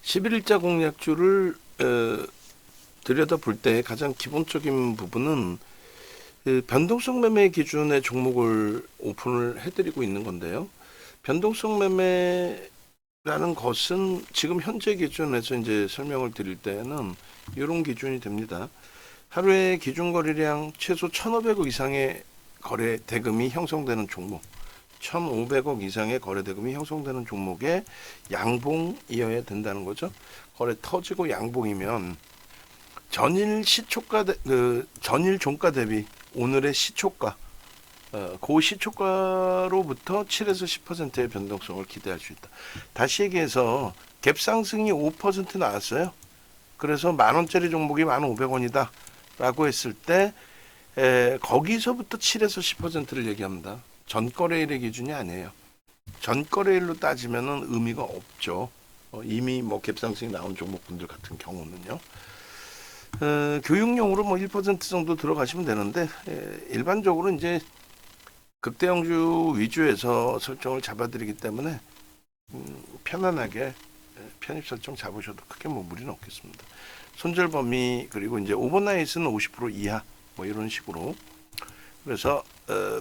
11일자 공략주를 들여다볼 때 가장 기본적인 부분은 변동성 매매 기준의 종목을 오픈을 해드리고 있는 건데요. 변동성 매매라는 것은 지금 현재 기준에서 이제 설명을 드릴 때는 이런 기준이 됩니다. 하루에 기준 거래량 최소 1,500억 이상의 거래 대금이 형성되는 종목, 1,500억 이상의 거래 대금이 형성되는 종목에 양봉이어야 된다는 거죠. 거래 터지고 양봉이면 전일 시초가 전일 종가 대비 오늘의 시초가, 그 시초가로부터 7에서 10%의 변동성을 기대할 수 있다. 다시 얘기해서 갭 상승이 5% 나왔어요. 그래서 10,000원짜리 종목이 1,500원이다 라고 했을 때 거기서부터 7에서 10%를 얘기합니다. 전거래일의 기준이 아니에요. 전거래일로 따지면은 의미가 없죠. 이미 뭐 갭상승이 나온 종목분들 같은 경우는요. 교육용으로 뭐 1% 정도 들어가시면 되는데 일반적으로 이제 극대형주 위주에서 설정을 잡아드리기 때문에 편안하게 편입 설정 잡으셔도 크게 뭐 무리는 없겠습니다. 손절 범위 그리고 이제 오버나잇은 50% 이하 뭐 이런 식으로. 그래서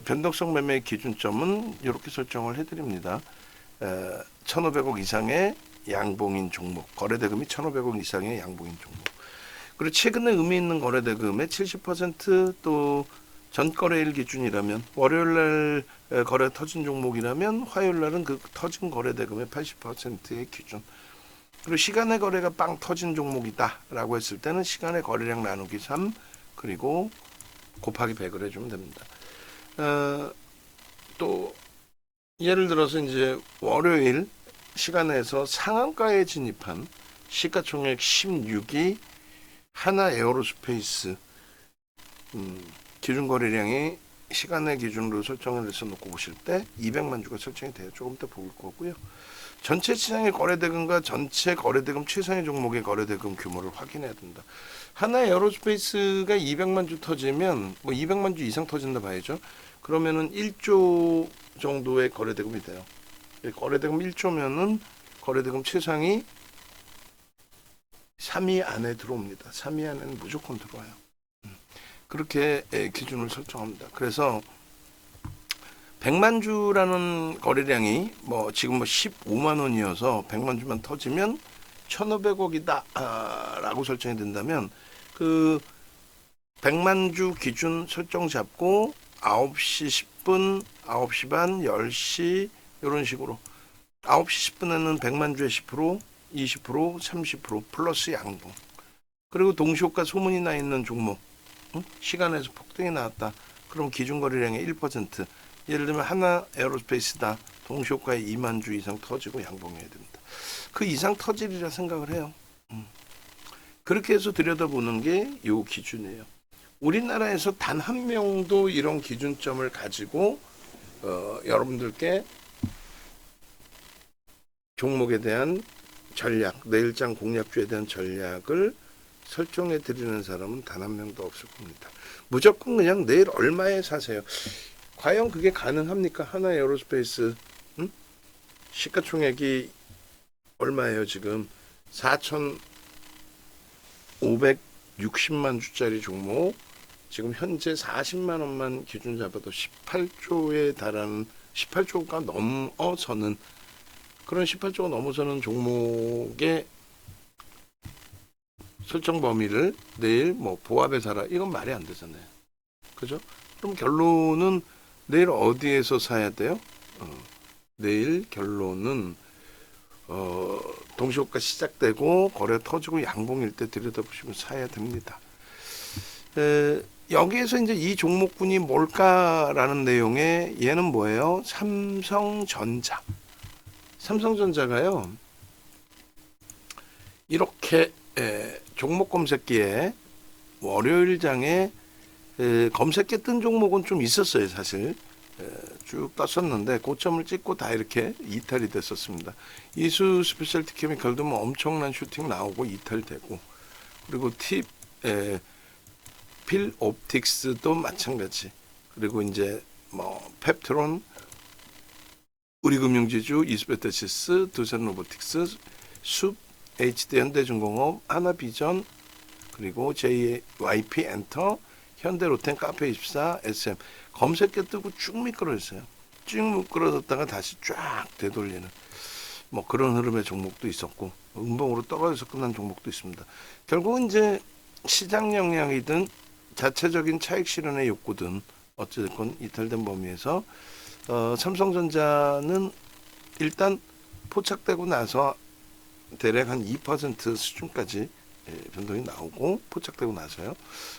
변동성 매매 기준점은 이렇게 설정을 해드립니다. 1,500억 이상의 양봉인 종목, 거래대금이 1,500억 이상의 양봉인 종목. 그리고 최근에 의미 있는 거래대금의 70%또 전거래일 기준이라면 월요일날 거래 터진 종목이라면 화요일날은 그 터진 거래대금의 80%의 기준. 그리고 시간의 거래가 빵 터진 종목이다라고 했을 때는 시간의 거래량 나누기 3 그리고 곱하기 100을 해주면 됩니다. 또 예를 들어서 이제 월요일 시간에서 상한가에 진입한 시가총액 16이 하나 에어로스페이스 기준 거래량이 시간의 기준으로 설정을 해서 놓고 보실 때 200만 주가 설정이 돼요. 조금 더 볼 거고요. 전체 시장의 거래대금과 전체 거래대금 최상의 종목의 거래대금 규모를 확인해야 된다. 하나 에어로스페이스가 200만 주 터지면 뭐 200만 주 이상 터진다 봐야죠. 그러면은 1조 정도의 거래대금이 돼요. 거래대금 1조면은 거래대금 최상이 3위 안에 들어옵니다. 3위 안에는 무조건 들어와요. 그렇게 기준을 설정합니다. 그래서 100만 주라는 거래량이 뭐 지금 뭐 15만 원이어서 100만 주만 터지면 1,500억이다 라고 설정이 된다면 그 100만 주 기준 설정 잡고 9시 10분, 9시 반, 10시 이런 식으로 9시 10분에는 100만 주에 10%, 20%, 30% 플러스 양봉. 그리고 동시효과 소문이 나 있는 종목 시간에서 폭등이 나왔다. 그럼 기준 거래량의 1%. 예를 들면 하나 에어로스페이스다. 동시효과에 2만 주 이상 터지고 양봉해야 됩니다. 그 이상 터지리라 생각을 해요. 그렇게 해서 들여다보는 게 요 기준이에요. 우리나라에서 단 한 명도 이런 기준점을 가지고 여러분들께 종목에 대한 전략, 내일장 공략주에 대한 전략을 설정해 드리는 사람은 단 한 명도 없을 겁니다. 무조건 그냥 내일 얼마에 사세요. 과연 그게 가능합니까? 하나 에어로스페이스 시가총액이 얼마예요 지금? 4,560만 주짜리 종목 지금 현재 40만 원만 기준 잡아도 18조에 달하는 18조가 넘어서는 그런 18조가 넘어서는 종목의 설정 범위를 내일 뭐 보합에 사라 이건 말이 안 되잖아요. 그죠? 그럼 결론은 내일 어디에서 사야 돼요? 내일 결론은 동시효과 시작되고 거래 터지고 양봉일 때 들여다보시면 사야 됩니다. 여기에서 이제 이 종목군이 뭘까라는 내용에 얘는 뭐예요? 삼성전자. 삼성전자가요. 이렇게 종목 검색기에 월요일장에 검색기에 뜬 종목은 좀 있었어요. 사실 쭉 떴었는데 고점을 찍고 다 이렇게 이탈이 됐었습니다. 이수 스페셜티 케미컬도 뭐 엄청난 슈팅 나오고 이탈되고 그리고 필 옵틱스도 마찬가지. 그리고 이제 뭐 펩트론, 우리금융지주, 이스베테시스, 두산 로보틱스, 숲 HD 현대중공업, 하나비전, 그리고 JYP 엔터, 현대로템, 카페24, SM 검색해 뜨고 쭉 미끄러졌어요. 쭉 미끄러졌다가 다시 쫙 되돌리는 뭐 그런 흐름의 종목도 있었고, 음봉으로 떨어져서 끝난 종목도 있습니다. 결국은 이제 시장 영향이든 자체적인 차익 실현의 욕구든 어쨌든 이탈된 범위에서 삼성전자는 일단 포착되고 나서 대략 한 2% 수준까지 변동이 나오고, 포착되고 나서요.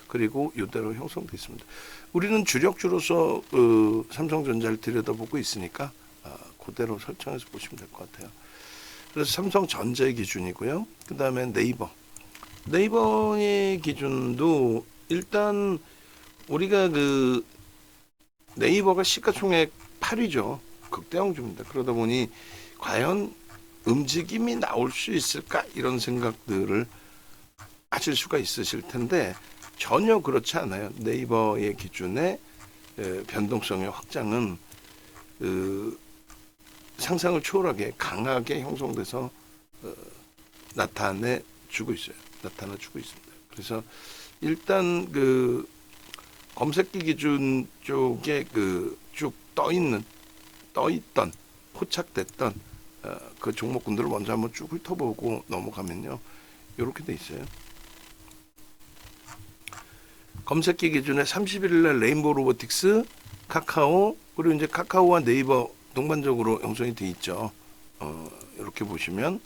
그리고 이대로 형성돼 있습니다. 우리는 주력주로서 삼성전자를 들여다보고 있으니까 그대로 설정해서 보시면 될 것 같아요. 그래서 삼성전자의 기준이고요. 그 다음에 네이버의 기준도 일단 우리가 네이버가 시가총액 8위죠. 극대형주입니다. 그러다 보니 과연 움직임이 나올 수 있을까 이런 생각들을 하실 수가 있으실 텐데 전혀 그렇지 않아요. 네이버의 기준의 변동성의 확장은 상상을 초월하게 강하게 형성돼서 나타나주고 있습니다. 그래서 일단 검색기 기준 쪽에 쭉 떠있던 포착됐던 그 종목군들을 먼저 한번 쭉 훑어보고 넘어가면요, 이렇게 돼 있어요. 검색기 기준에 31일날 레인보우 로보틱스, 카카오, 그리고 이제 카카오와 네이버 동반적으로 형성이 돼 있죠. 이렇게 보시면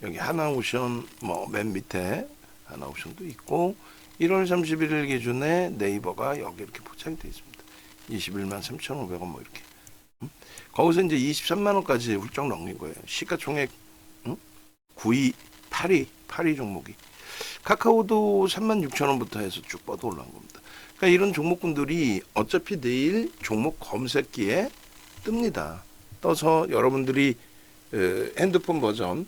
여기 하나오션 맨 밑에 하나오션도 있고, 1월 31일 기준에 네이버가 여기 이렇게 포착이 돼 있습니다. 21만 3,500원 뭐 이렇게. 거기서 이제 23만 원까지 훌쩍 넘긴 거예요. 시가총액 9위, 8위 종목이. 카카오도 36,000원부터 해서 쭉 뻗어 올라온 겁니다. 그러니까 이런 종목군들이 어차피 내일 종목 검색기에 뜹니다. 떠서 여러분들이 핸드폰 버전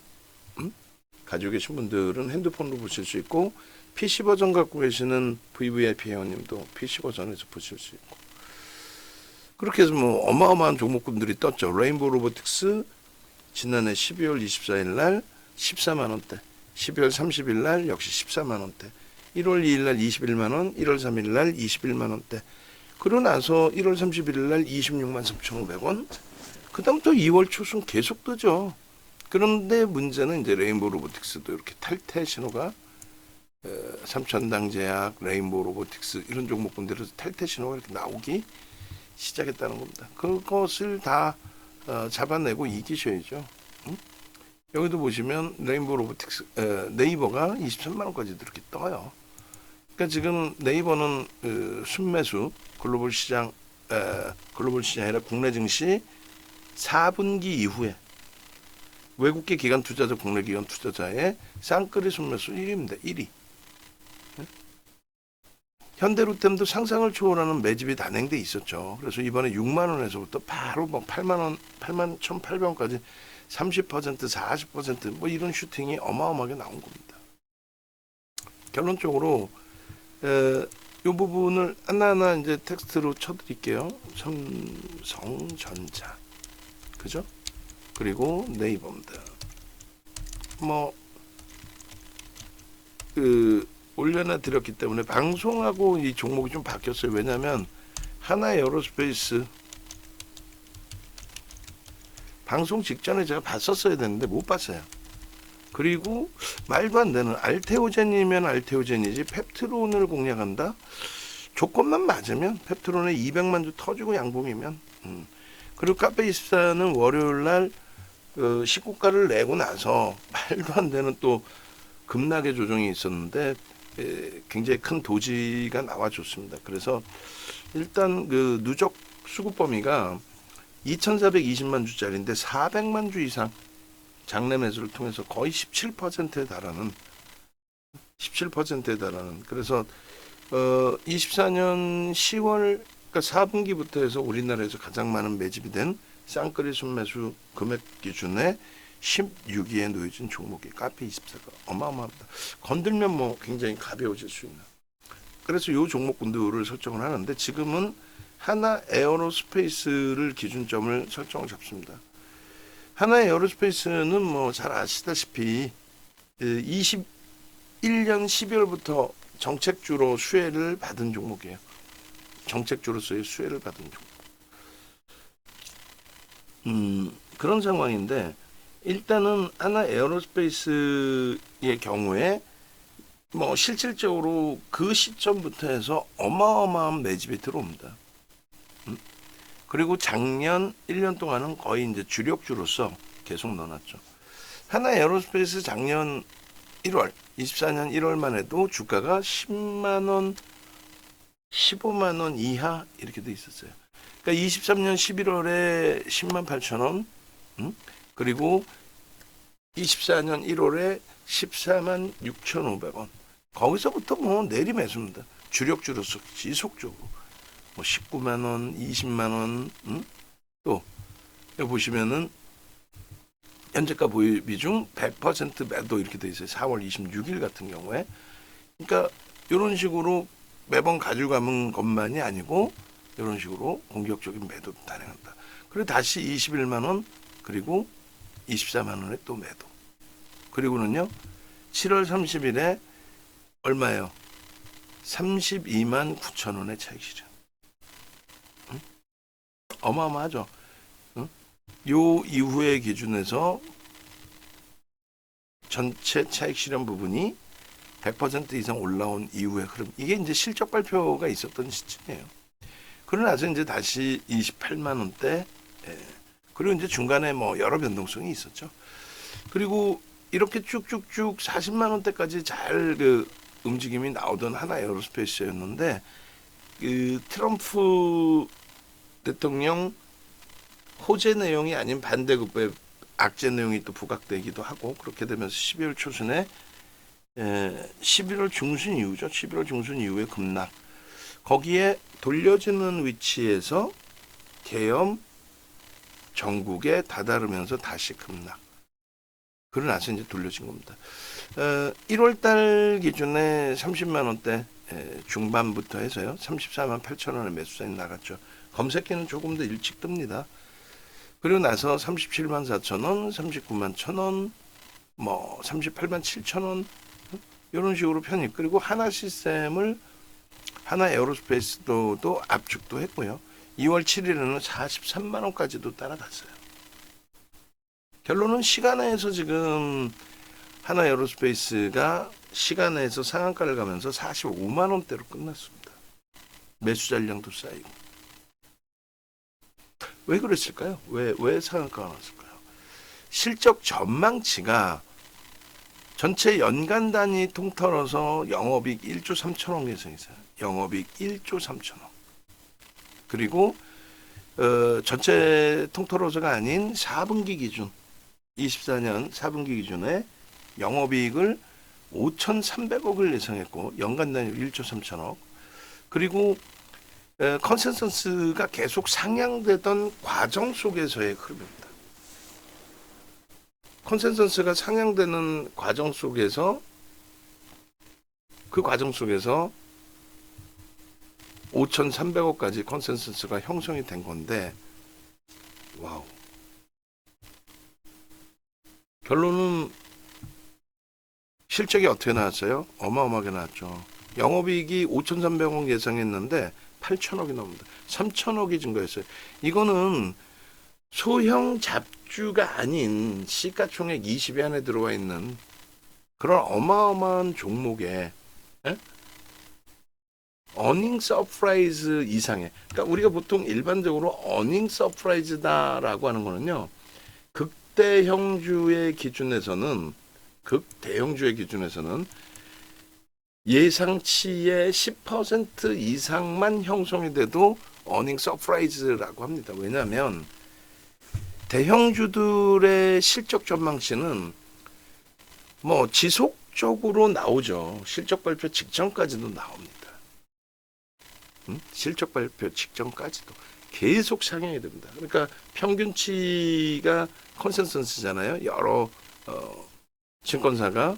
가지고 계신 분들은 핸드폰으로 보실 수 있고, PC 버전 갖고 계시는 VVIP 회원님도 PC 버전에서 보실 수 있고, 그렇게 해서 어마어마한 종목군들이 떴죠. 레인보우 로보틱스 지난해 12월 24일 날 14만 원대, 12월 30일 날 역시 14만 원대, 1월 2일 날 21만 원, 1월 3일 날 21만 원대. 그러고 나서 1월 31일 날 26만 3,500원. 그다음 또 2월 초순 계속 뜨죠. 그런데 문제는 이제 레인보우 로보틱스도 이렇게 탈퇴 신호가 삼천당 제약, 레인보우 로보틱스 이런 종목군들에서 탈퇴 신호가 이렇게 나오기 시작했다는 겁니다. 그것을 다 잡아내고 이기셔야죠. 여기도 보시면 레인보우 로보틱스 네이버가 23만 원까지도 이렇게 떠요. 그러니까 지금 네이버는 순매수 글로벌 시장이 아니라 국내 증시 4분기 이후에 외국계 기관 투자자, 국내 기관 투자자의 쌍끌이 순매수 1위입니다. 1위. 현대로템도 상상을 초월하는 매집이 단행돼 있었죠. 그래서 이번에 6만 원에서부터 바로 8만 원, 8만 1,800원까지 30%, 40% 이런 슈팅이 어마어마하게 나온 겁니다. 결론적으로 이 부분을 하나하나 이제 텍스트로 쳐드릴게요. 삼성전자, 그죠? 그리고 네이버입니다. 올려놔 드렸기 때문에 방송하고 이 종목이 좀 바뀌었어요. 왜냐하면 하나에어로스페이스 방송 직전에 제가 봤었어야 되는데 못 봤어요. 그리고 말도 안 되는 알테오젠이면 알테오젠이지 펩트론을 공략한다? 조건만 맞으면 펩트론에 200만 주 터지고 양봉이면 그리고 카페24는 월요일날 시고가를 내고 나서 말도 안 되는 또 급락의 조정이 있었는데 굉장히 큰 도지가 나와줬습니다. 그래서 일단 누적 수급 범위가 2,420만 주짜리인데 400만 주 이상 장내 매수를 통해서 거의 17%에 달하는 그래서 24년 10월 그러니까 4분기부터 해서 우리나라에서 가장 많은 매집이 된 쌍끌이 순매수 금액 기준에 16위에 놓여진 종목이 카페24가 어마어마합니다. 건들면 굉장히 가벼워질 수 있는. 그래서 이 종목군들을 설정을 하는데 지금은 하나 에어로스페이스를 기준점을 설정을 잡습니다. 하나 에어로스페이스는 잘 아시다시피 21년 12월부터 정책주로 수혜를 받은 종목이에요. 정책주로서의 수혜를 받은 종목. 그런 상황인데 일단은 하나 에어로스페이스의 경우에 뭐 실질적으로 그 시점부터 해서 어마어마한 매집이 들어옵니다. 그리고 작년 1년 동안은 거의 이제 주력주로서 계속 넣어놨죠. 하나 에어로스페이스 작년 1월, 24년 1월만 해도 주가가 10만 원, 15만 원 이하 이렇게 돼 있었어요. 그러니까 23년 11월에 10만 8천 원, 그리고 24년 1월에 14만 6,500원. 거기서부터 뭐 내리매수입니다. 주력주로서 지속적으로. 뭐 19만 원, 20만 원, 또 여기 보시면은 현재가 보유 비중 100% 매도 이렇게 돼 있어요. 4월 26일 같은 경우에. 그러니까 이런 식으로 매번 가져가는 것만이 아니고 이런 식으로 공격적인 매도 단행한다. 그리고 다시 21만 원, 그리고 24만 원에 또 매도. 그리고는요 7월 30일에 얼마예요? 32만 9천 원의 차익 실현. 어마어마하죠. 요 이후의 기준에서 전체 차익 실현 부분이 100% 이상 올라온 이후의 흐름. 이게 이제 실적 발표가 있었던 시점이에요. 그러고 나서 이제 다시 28만 원대. 그리고 이제 중간에 뭐 여러 변동성이 있었죠. 그리고 이렇게 쭉쭉쭉 40만 원대까지 잘 움직임이 나오던 하나 에어로스페이스였는데 그 트럼프 대통령 호재 내용이 아닌 반대급부의 악재 내용이 또 부각되기도 하고 그렇게 되면서 12월 초순에 11월 중순 이후죠. 11월 중순 이후에 급락. 거기에 돌려지는 위치에서 계엄 전국에 다다르면서 다시 급락. 그러고 나서 이제 돌려진 겁니다. 1월 달 기준에 30만 원대 중반부터 해서요. 34만 8천 원의 매수세이 나갔죠. 검색기는 조금 더 일찍 뜹니다. 그리고 나서 37만 4천 원, 39만 1천 원, 뭐 38만 7천 원 이런 식으로 편입. 그리고 하나 시스템을 하나 에어로스페이스도 압축도 했고요. 2월 7일에는 43만 원까지도 따라갔어요. 결론은 시간에서 지금 하나 에어로스페이스가 시간에서 상한가를 가면서 45만 원대로 끝났습니다. 매수 잔량도 쌓이고. 왜 그랬을까요? 왜 상한가가 났을까요? 실적 전망치가 전체 연간 단위 통틀어서 영업이익 1조 3천억 예상이세요. 영업이익 1조 3천억. 그리고 전체 통틀어서가 아닌 4분기 기준 24년 4분기 기준에 영업이익을 5,300억을 예상했고 연간 단위로 1조 3천억. 그리고 컨센서스가 계속 상향되던 과정 속에서의 흐름입니다. 컨센서스가 상향되는 과정 속에서 그 과정 속에서 5,300억까지 컨센서스가 형성이 된 건데 와우. 결론은 실적이 어떻게 나왔어요? 어마어마하게 나왔죠. 영업이익이 5,300억 예상했는데 8천억이 넘습니다. 3천억이 증가했어요. 이거는 소형 잡주가 아닌 시가총액 20위 안에 들어와 있는 그런 어마어마한 종목에 어닝 서프라이즈 이상의, 그러니까 우리가 보통 일반적으로 어닝 서프라이즈다라고 하는 거는요. 극대형주의 기준에서는 예상치의 10% 이상만 형성이 돼도 어닝 서프라이즈라고 합니다. 왜냐하면 대형주들의 실적 전망치는 뭐 지속적으로 나오죠. 실적 발표 직전까지도 나옵니다. 실적 발표 직전까지도 계속 상향이 됩니다. 그러니까 평균치가 컨센서스잖아요. 여러 증권사가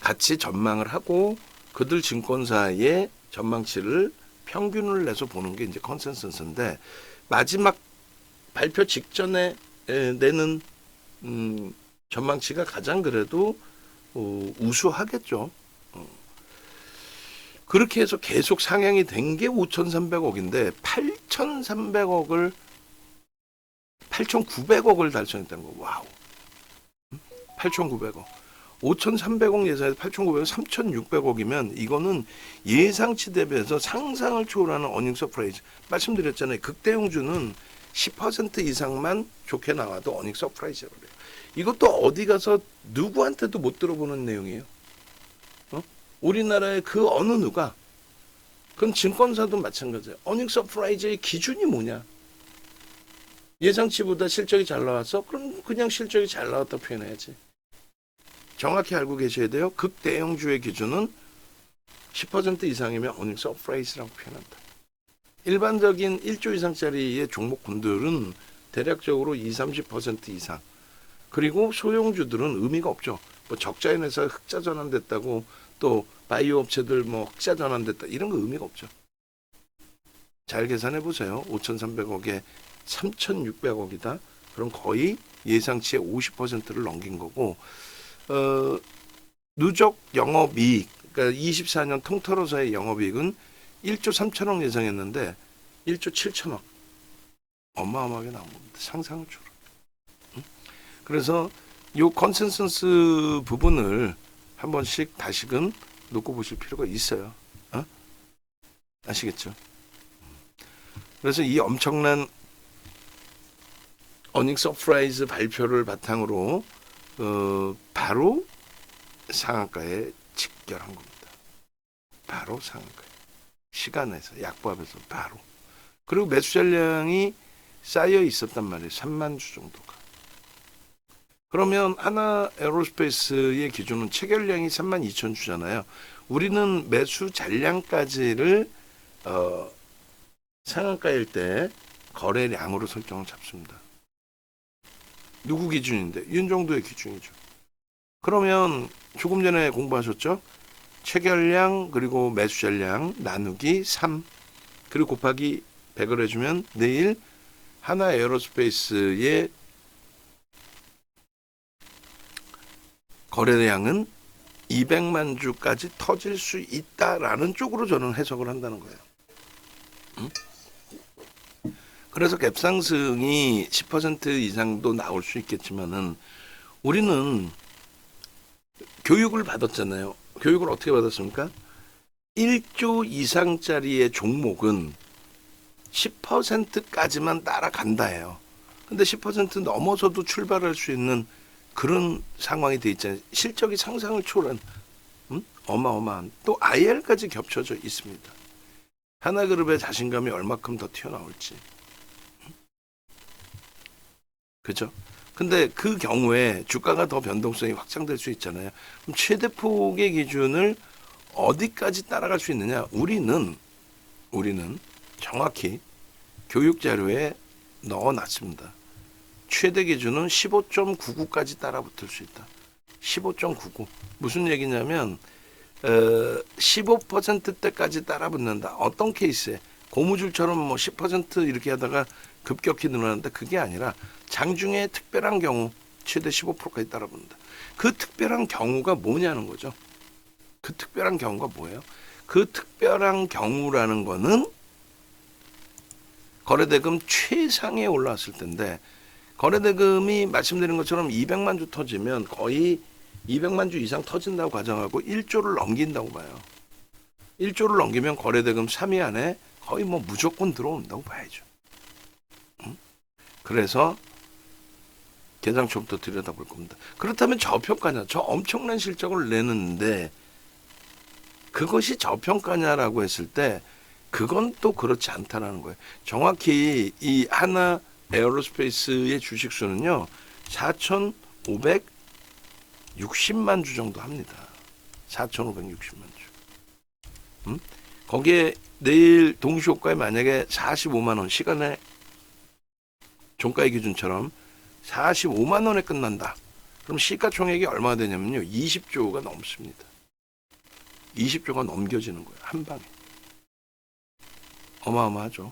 같이 전망을 하고 그들 증권사의 전망치를 평균을 내서 보는 게 이제 컨센서스인데 마지막 발표 직전에 내는 전망치가 가장 그래도 우수하겠죠. 그렇게 해서 계속 상향이 된 게 5,300억인데 8,900억을 달성했다는 거. 와우. 8,900억. 5,300억 예산에서 8,900억, 3,600억이면 이거는 예상치 대비해서 상상을 초월하는 어닝 서프라이즈. 말씀드렸잖아요. 극대용주는 10% 이상만 좋게 나와도 어닝 서프라이즈라고 그래요. 이것도 어디 가서 누구한테도 못 들어보는 내용이에요. 우리나라의 그 어느 누가, 그건 증권사도 마찬가지예요. 어닝 서프라이즈의 기준이 뭐냐? 예상치보다 실적이 잘 나왔어? 그럼 그냥 실적이 잘 나왔다 표현해야지. 정확히 알고 계셔야 돼요. 극대형주의 기준은 10% 이상이면 어닝 서프라이즈라고 표현한다. 일반적인 1조 이상짜리의 종목군들은 대략적으로 20-30% 이상. 그리고 소형주들은 의미가 없죠. 뭐 적자인 회사 흑자 전환됐다고, 또 바이오 업체들 뭐 흑자 전환됐다, 이런 거 의미가 없죠. 잘 계산해 보세요. 5,300억에 3,600억이다. 그럼 거의 예상치의 50%를 넘긴 거고, 누적 영업이익, 그러니까 24년 통틀어서의 영업이익은 1조 3천억 예상했는데 1조 7천억. 어마어마하게 나온 겁니다. 상상을 초월. 그래서 이 컨센서스 부분을 한 번씩 다시금 놓고 보실 필요가 있어요. 아시겠죠? 그래서 이 엄청난 어닝 서프라이즈 발표를 바탕으로 바로 상한가에 직결한 겁니다. 바로 상한가에. 시간에서, 약보합에서 바로. 그리고 매수 잔량이 쌓여 있었단 말이에요. 3만 주 정도가. 그러면 하나 에어로스페이스의 기준은 체결량이 3만 2천 주잖아요. 우리는 매수 잔량까지를 상한가일 때 거래량으로 설정을 잡습니다. 누구 기준인데? 윤정도의 기준이죠. 그러면 조금 전에 공부하셨죠? 체결량 그리고 매수 잔량 나누기 3 그리고 곱하기 100을 해주면 내일 하나 에어로스페이스의 거래량은 200만 주까지 터질 수 있다라는 쪽으로 저는 해석을 한다는 거예요. 그래서 갭상승이 10% 이상도 나올 수 있겠지만은 우리는 교육을 받았잖아요. 교육을 어떻게 받았습니까? 1조 이상짜리의 종목은 10%까지만 따라간다예요. 근데 10% 넘어서도 출발할 수 있는 그런 상황이 돼 있잖아요. 실적이 상상을 초월한 어마어마한, 또 IR까지 겹쳐져 있습니다. 하나그룹의 자신감이 얼마큼 더 튀어나올지. 그죠? 근데 그 경우에 주가가 더 변동성이 확장될 수 있잖아요. 그럼 최대폭의 기준을 어디까지 따라갈 수 있느냐? 우리는 정확히 교육 자료에 넣어놨습니다. 최대 기준은 15.99까지 따라붙을 수 있다. 15.99. 무슨 얘기냐면 15%대까지 따라붙는다. 어떤 케이스에 고무줄처럼 뭐 10% 이렇게 하다가 급격히 늘어난다. 그게 아니라 장중에 특별한 경우 최대 15%까지 따라붙는다. 그 특별한 경우가 뭐냐는 거죠. 그 특별한 경우가 뭐예요? 그 특별한 경우라는 거는 거래대금 최상에 올라왔을 텐데, 거래대금이 말씀드린 것처럼 200만 주 터지면 거의 200만 주 이상 터진다고 가정하고 1조를 넘긴다고 봐요. 1조를 넘기면 거래대금 3위 안에 거의 뭐 무조건 들어온다고 봐야죠. 그래서 계상초부터 들여다볼 겁니다. 그렇다면 저평가냐? 저 엄청난 실적을 내는데 그것이 저평가냐라고 했을 때 그건 또 그렇지 않다라는 거예요. 정확히 이 하나 에어로스페이스의 주식수는요 4,560만 주 정도 합니다. 4,560만 주. 거기에 내일 동시효과에 만약에 45만 원 시간에 종가의 기준처럼 45만 원에 끝난다. 그럼 시가총액이 얼마가 되냐면요 20조가 넘습니다. 20조가 넘겨지는 거예요. 한 방에. 어마어마하죠.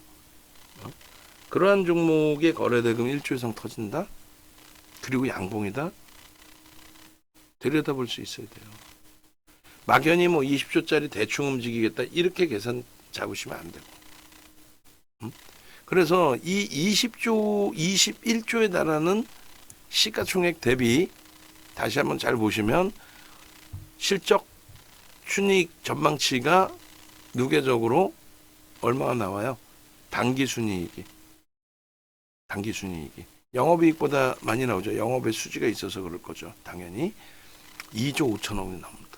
그러한 종목의 거래대금 1조 이상 터진다. 그리고 양봉이다. 들여다볼 수 있어야 돼요. 막연히 뭐 20조짜리 대충 움직이겠다 이렇게 계산 잡으시면 안 되고. 그래서 이 20조, 21조에 달하는 시가총액 대비 다시 한번 잘 보시면 실적 순이익 전망치가 누계적으로 얼마가 나와요? 당기 순이익이. 영업이익보다 많이 나오죠. 영업의 수지가 있어서 그럴 거죠. 당연히 2조 5천억이 나옵니다.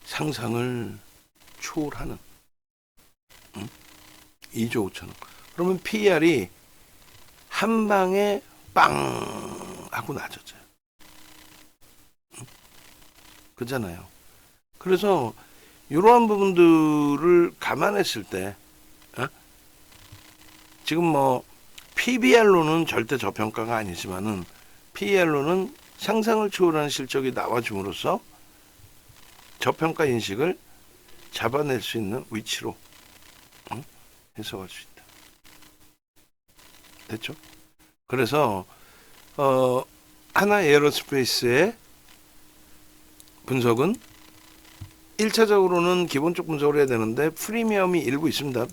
상상을 초월하는 2조 5천억. 그러면 PER이 한 방에 빵 하고 낮아져요. 그잖아요. 그래서 이러한 부분들을 감안했을 때 지금 뭐 PBR로는 절대 저평가가 아니지만은 PER로는 상상을 초월하는 실적이 나와줌으로써 저평가 인식을 잡아낼 수 있는 위치로 해석할 수 있다. 됐죠? 그래서 하나 에어로스페이스의 분석은 1차적으로는 기본적 분석을 해야 되는데 프리미엄이 일부 있습니다.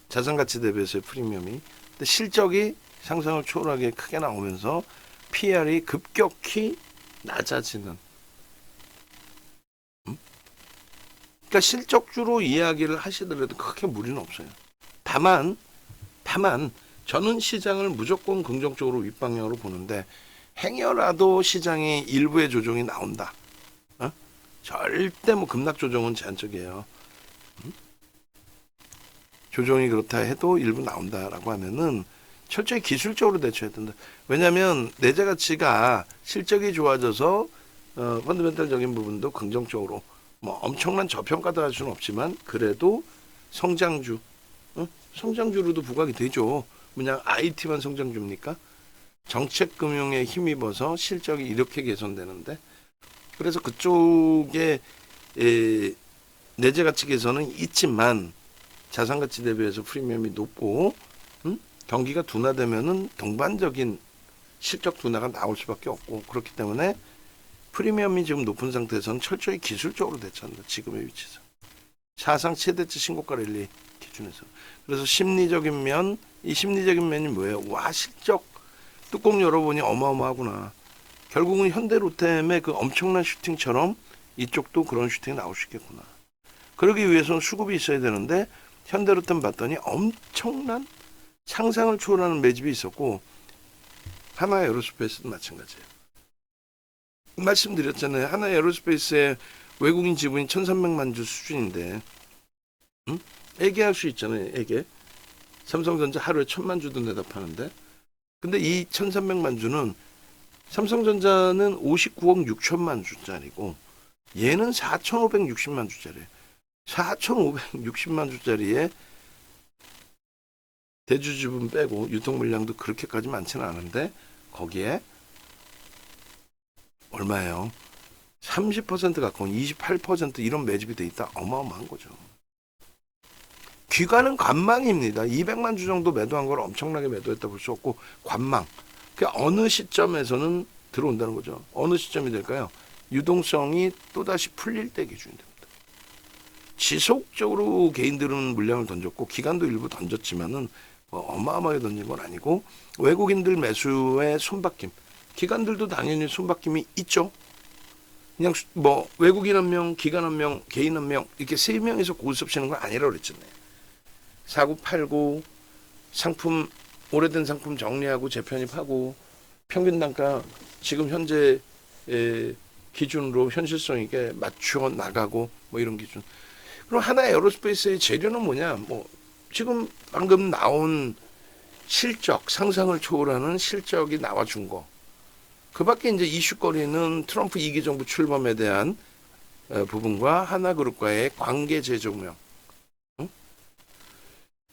자산가치 대비해서의 프리미엄이. 근데 실적이 상상을 초월하게 크게 나오면서 PR이 급격히 낮아지는. 그러니까 실적주로 이야기를 하시더라도 크게 무리는 없어요. 다만 저는 시장을 무조건 긍정적으로 윗방향으로 보는데 행여라도 시장이 일부의 조정이 나온다. 절대 뭐 급락 조정은 제한적이에요. 조정이 그렇다 해도 일부 나온다라고 하면은 철저히 기술적으로 대처해야 된다. 왜냐하면 내재 가치가 실적이 좋아져서 펀더멘탈적인 부분도 긍정적으로 뭐 엄청난 저평가도 할 수는 없지만 그래도 성장주, 성장주로도 부각이 되죠. 그냥 IT만 성장주입니까? 정책금융에 힘입어서 실적이 이렇게 개선되는데 그래서 그쪽에 내재 가치 개선은 있지만 자산가치 대비해서 프리미엄이 높고 경기가 둔화되면은 동반적인 실적 둔화가 나올 수밖에 없고 그렇기 때문에 프리미엄이 지금 높은 상태에서는 철저히 기술적으로 대처한다. 지금의 위치에서. 사상 최대치 신고가 랠리 기준에서. 그래서 심리적인 면, 이 심리적인 면이 뭐예요? 와 실적 뚜껑 열어보니 어마어마하구나. 결국은 현대로템의 그 엄청난 슈팅처럼 이쪽도 그런 슈팅이 나올 수 있겠구나. 그러기 위해서는 수급이 있어야 되는데 현대로템 봤더니 엄청난 상상을 초월하는 매집이 있었고 하나 에어로스페이스도 마찬가지예요. 말씀드렸잖아요. 하나 에어로스페이스의 외국인 지분이 1,300만 주 수준인데 애계할 수 있잖아요. 애계. 삼성전자 하루에 1,000만 주도 내다 파는데 근데 이 1,300만 주는 삼성전자는 59억 6천만 주짜리고 얘는 4,560만 주짜리예요. 4,560만 주짜리에 대주주분 빼고 유통 물량도 그렇게까지 많지는 않은데 거기에 얼마예요? 30% 가까운 28% 이런 매집이 돼 있다. 어마어마한 거죠. 기관은 관망입니다. 200만 주 정도 매도한 걸 엄청나게 매도했다 볼 수 없고 관망. 그러니까 어느 시점에서는 들어온다는 거죠. 어느 시점이 될까요? 유동성이 또다시 풀릴 때 기준이 됩니다. 지속적으로 개인들은 물량을 던졌고 기관도 일부 던졌지만은 뭐 어마어마하게 던진 건 아니고 외국인들 매수의 손바뀜. 기관들도 당연히 손바뀜이 있죠. 그냥 뭐 외국인 한 명, 기관 한 명, 개인 한 명 이렇게 세 명이서 고스톱 치는 건 아니라고 그랬잖아요. 사고 팔고 상품 오래된 상품 정리하고 재편입하고 평균 단가 지금 현재 기준으로 현실성 있게 맞추어 나가고 뭐 이런 기준. 그럼 하나 에어로스페이스의 재료는 뭐냐? 뭐 지금 방금 나온 실적 상상을 초월하는 실적이 나와준 거. 그밖에 이제 이슈거리는 트럼프 2기 정부 출범에 대한 부분과 하나그룹과의 관계 재조명.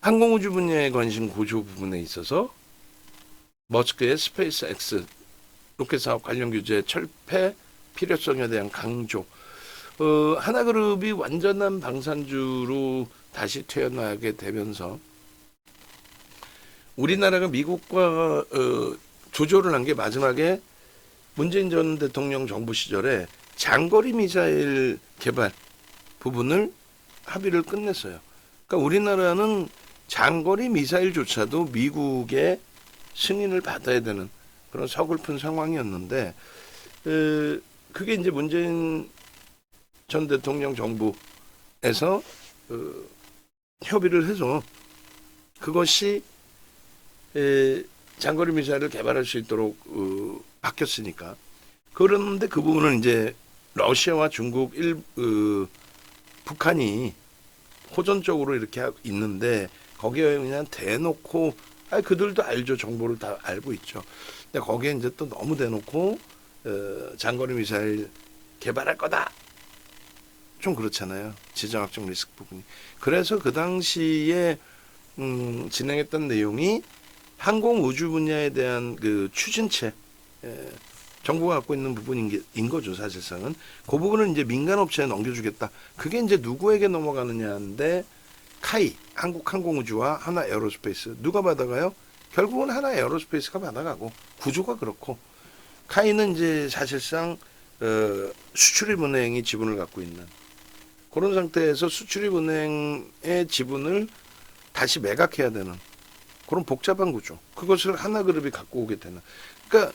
항공우주 분야에 관심 고조 부분에 있어서 머스크의 스페이스 X 로켓 사업 관련 규제 철폐 필요성에 대한 강조. 하나그룹이 완전한 방산주로 다시 태어나게 되면서 우리나라가 미국과 조조를 한 게 마지막에 문재인 전 대통령 정부 시절에 장거리 미사일 개발 부분을 합의를 끝냈어요. 그러니까 우리나라는 장거리 미사일조차도 미국의 승인을 받아야 되는 그런 서글픈 상황이었는데, 그게 이제 문재인 전 대통령 정부에서 협의를 해서 그것이 장거리 미사일을 개발할 수 있도록 바뀌었으니까. 그런데 그 부분은 이제 러시아와 중국, 북한이 호전적으로 이렇게 있는데 거기에 그냥 대놓고, 그들도 알죠. 정보를 다 알고 있죠. 근데 거기에 이제 또 너무 대놓고 장거리 미사일 개발할 거다. 좀 그렇잖아요. 지정학적 리스크 부분이. 그래서 그 당시에 진행했던 내용이 항공 우주 분야에 대한 그 추진체, 정부가 갖고 있는 부분인 거죠, 사실상은. 그 부분은 이제 민간 업체에 넘겨주겠다. 그게 이제 누구에게 넘어가느냐인데, 카이, 한국항공우주와 하나에어로스페이스. 누가 받아가요? 결국은 하나에어로스페이스가 받아가고, 구조가 그렇고, 카이는 이제 사실상 수출입은행이 지분을 갖고 있는 그런 상태에서 수출입은행의 지분을 다시 매각해야 되는 그런 복잡한 구조. 그것을 하나그룹이 갖고 오게 되는. 그러니까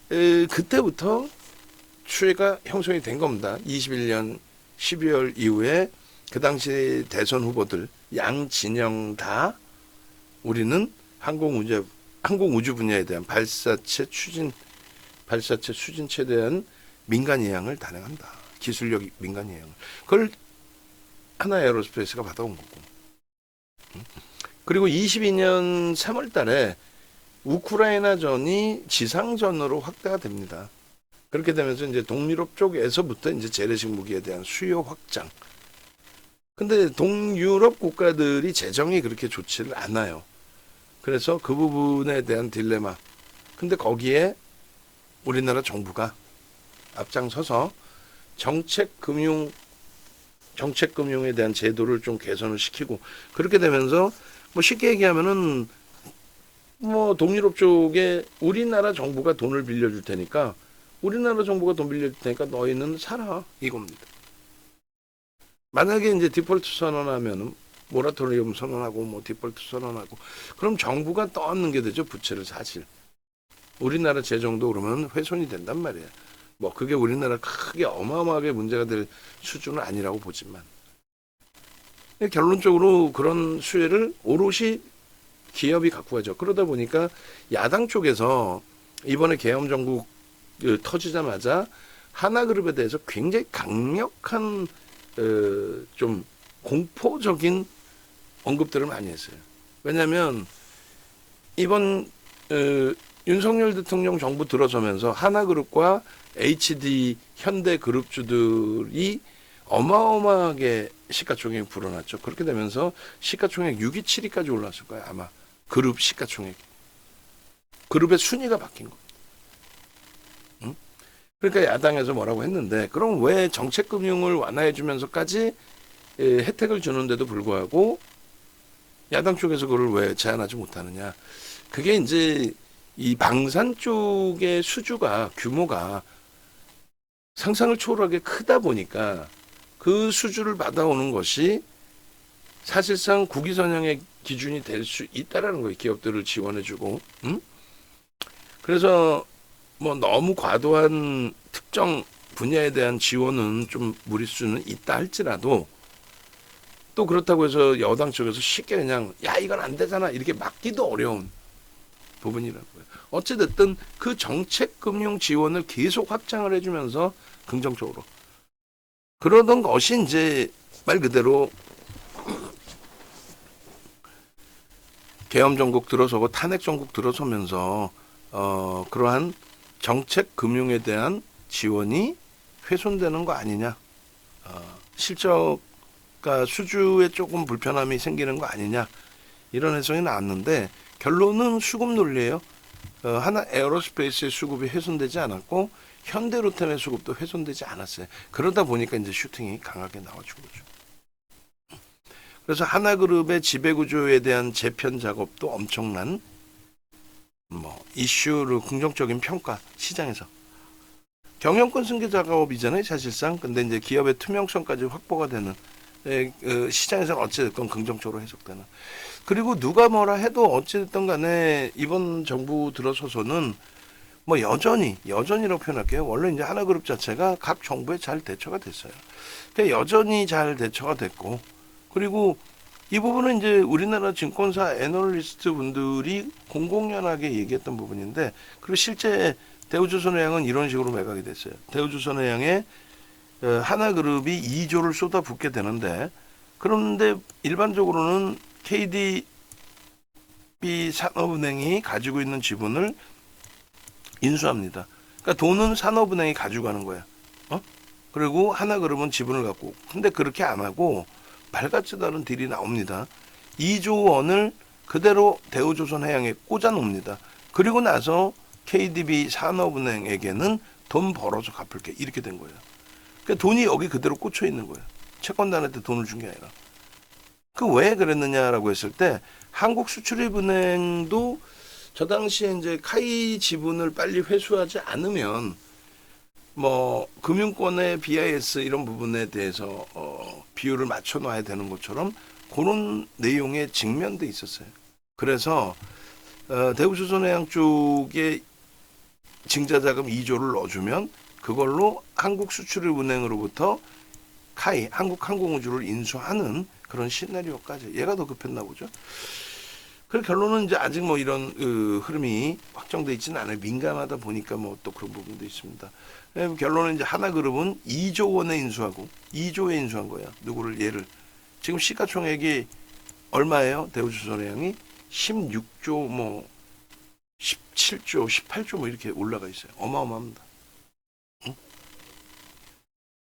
그때부터 추이가 형성이 된 겁니다. 21년 12월 이후에 그 당시 대선 후보들 양 진영 다 우리는 항공우주 분야에 대한 발사체 수진체에 대한 민간 예약을 단행한다. 기술력 민간 예약을. 그걸 하나에어로스페이스가 받아온 거고. 그리고 22년 3월 달에 우크라이나전이 지상전으로 확대가 됩니다. 그렇게 되면서 이제 동유럽 쪽에서부터 이제 재래식 무기에 대한 수요 확장. 근데 동유럽 국가들이 재정이 그렇게 좋지를 않아요. 그래서 그 부분에 대한 딜레마. 근데 거기에 우리나라 정부가 앞장서서 정책금융에 대한 제도를 좀 개선을 시키고, 그렇게 되면서 뭐 쉽게 얘기하면은 뭐 동유럽 쪽에 우리나라 정부가 돈을 빌려줄 테니까, 우리나라 정부가 돈 빌려줄 테니까 너희는 살아, 이겁니다. 만약에 이제 디폴트 선언하면은 모라토리엄 선언하고 뭐 디폴트 선언하고, 그럼 정부가 떠안는 게 되죠, 부채를. 사실 우리나라 재정도 그러면 훼손이 된단 말이에요. 뭐 그게 우리나라 크게 어마어마하게 문제가 될 수준은 아니라고 보지만, 결론적으로 그런 수혜를 오롯이 기업이 갖고 가죠. 그러다 보니까 야당 쪽에서 이번에 계엄 정국 터지자마자 하나그룹에 대해서 굉장히 강력한 좀 공포적인 언급들을 많이 했어요. 왜냐하면 이번 윤석열 대통령 정부 들어서면서 하나그룹과 HD 현대그룹주들이 어마어마하게 시가총액이 불어났죠. 그렇게 되면서 시가총액 6위, 7위까지 올랐을 거예요, 아마. 그룹 시가총액. 그룹의 순위가 바뀐 겁니다. 응? 그러니까 야당에서 뭐라고 했는데, 그럼 왜 정책금융을 완화해 주면서까지 혜택을 주는데도 불구하고 야당 쪽에서 그걸 왜 제한하지 못하느냐. 그게 이제 이 방산 쪽의 수주가, 규모가 상상을 초월하게 크다 보니까 그 수주를 받아오는 것이 사실상 국위선양의 기준이 될 수 있다라는 거예요. 기업들을 지원해주고. 그래서 뭐 너무 과도한 특정 분야에 대한 지원은 좀 무리수는 있다 할지라도, 또 그렇다고 해서 여당 쪽에서 쉽게 그냥 야 이건 안 되잖아 이렇게 막기도 어려운 부분이라고요. 어찌됐든 그 정책금융 지원을 계속 확장을 해주면서 긍정적으로 그러던 것이 이제 말 그대로 계엄 정국 들어서고 탄핵 정국 들어서면서 그러한 정책 금융에 대한 지원이 훼손되는 거 아니냐, 실적과 수주에 조금 불편함이 생기는 거 아니냐, 이런 해석이 나왔는데 결론은 수급 논리예요. 하나 에어로스페이스의 수급이 훼손되지 않았고 현대로템의 수급도 훼손되지 않았어요. 그러다 보니까 이제 슈팅이 강하게 나와준 거죠. 그래서 하나그룹의 지배구조에 대한 재편 작업도 엄청난 뭐 이슈를 긍정적인 평가 시장에서 경영권 승계 작업이잖아요 사실상. 근데 이제 기업의 투명성까지 확보가 되는 시장에서는 어찌됐건 긍정적으로 해석되는. 그리고 누가 뭐라 해도 어찌됐든 간에 이번 정부 들어서서는 뭐 여전히라고 표현할게요. 원래 이제 하나그룹 자체가 각 정부에 잘 대처가 됐어요. 그러니까 여전히 잘 대처가 됐고, 그리고 이 부분은 이제 우리나라 증권사 애널리스트 분들이 공공연하게 얘기했던 부분인데, 그리고 실제 대우조선해양은 이런 식으로 매각이 됐어요. 대우조선해양에 하나그룹이 2조를 쏟아붓게 되는데, 그런데 일반적으로는 KDB 산업은행이 가지고 있는 지분을 인수합니다. 그러니까 돈은 산업은행이 가지고 가는 거야. 그리고 하나그룹은 지분을 갖고. 근데 그렇게 안 하고 말 같지도 않은 딜이 나옵니다. 2조 원을 그대로 대우조선해양에 꽂아 놓습니다. 그리고 나서 KDB 산업은행에게는 돈 벌어서 갚을게 이렇게 된 거예요. 그러니까 돈이 여기 그대로 꽂혀 있는 거예요. 채권단한테 돈을 준 게 아니라. 그 왜 그랬느냐라고 했을 때 한국수출입은행도 저 당시에 이제 카이 지분을 빨리 회수하지 않으면 뭐 금융권의 BIS 이런 부분에 대해서 비율을 맞춰 놔야 되는 것처럼 그런 내용에 직면돼 있었어요. 그래서 대우조선해양 쪽에 증자자금 2조를 넣어주면 그걸로 한국수출입은행으로부터 카이 한국항공우주를 인수하는 그런 시나리오까지 얘가 더 급했나 보죠. 그 결론은 이제 아직 뭐 이런 흐름이 확정돼 있지는 않아요. 민감하다 보니까 뭐 또 그런 부분도 있습니다. 결론은 이제 하나그룹은 2조 원에 인수하고 2조에 인수한 거야. 누구를 얘를 지금 시가총액이 얼마예요? 대우조선해양이 16조 뭐 17조 18조 뭐 이렇게 올라가 있어요. 어마어마합니다. 응?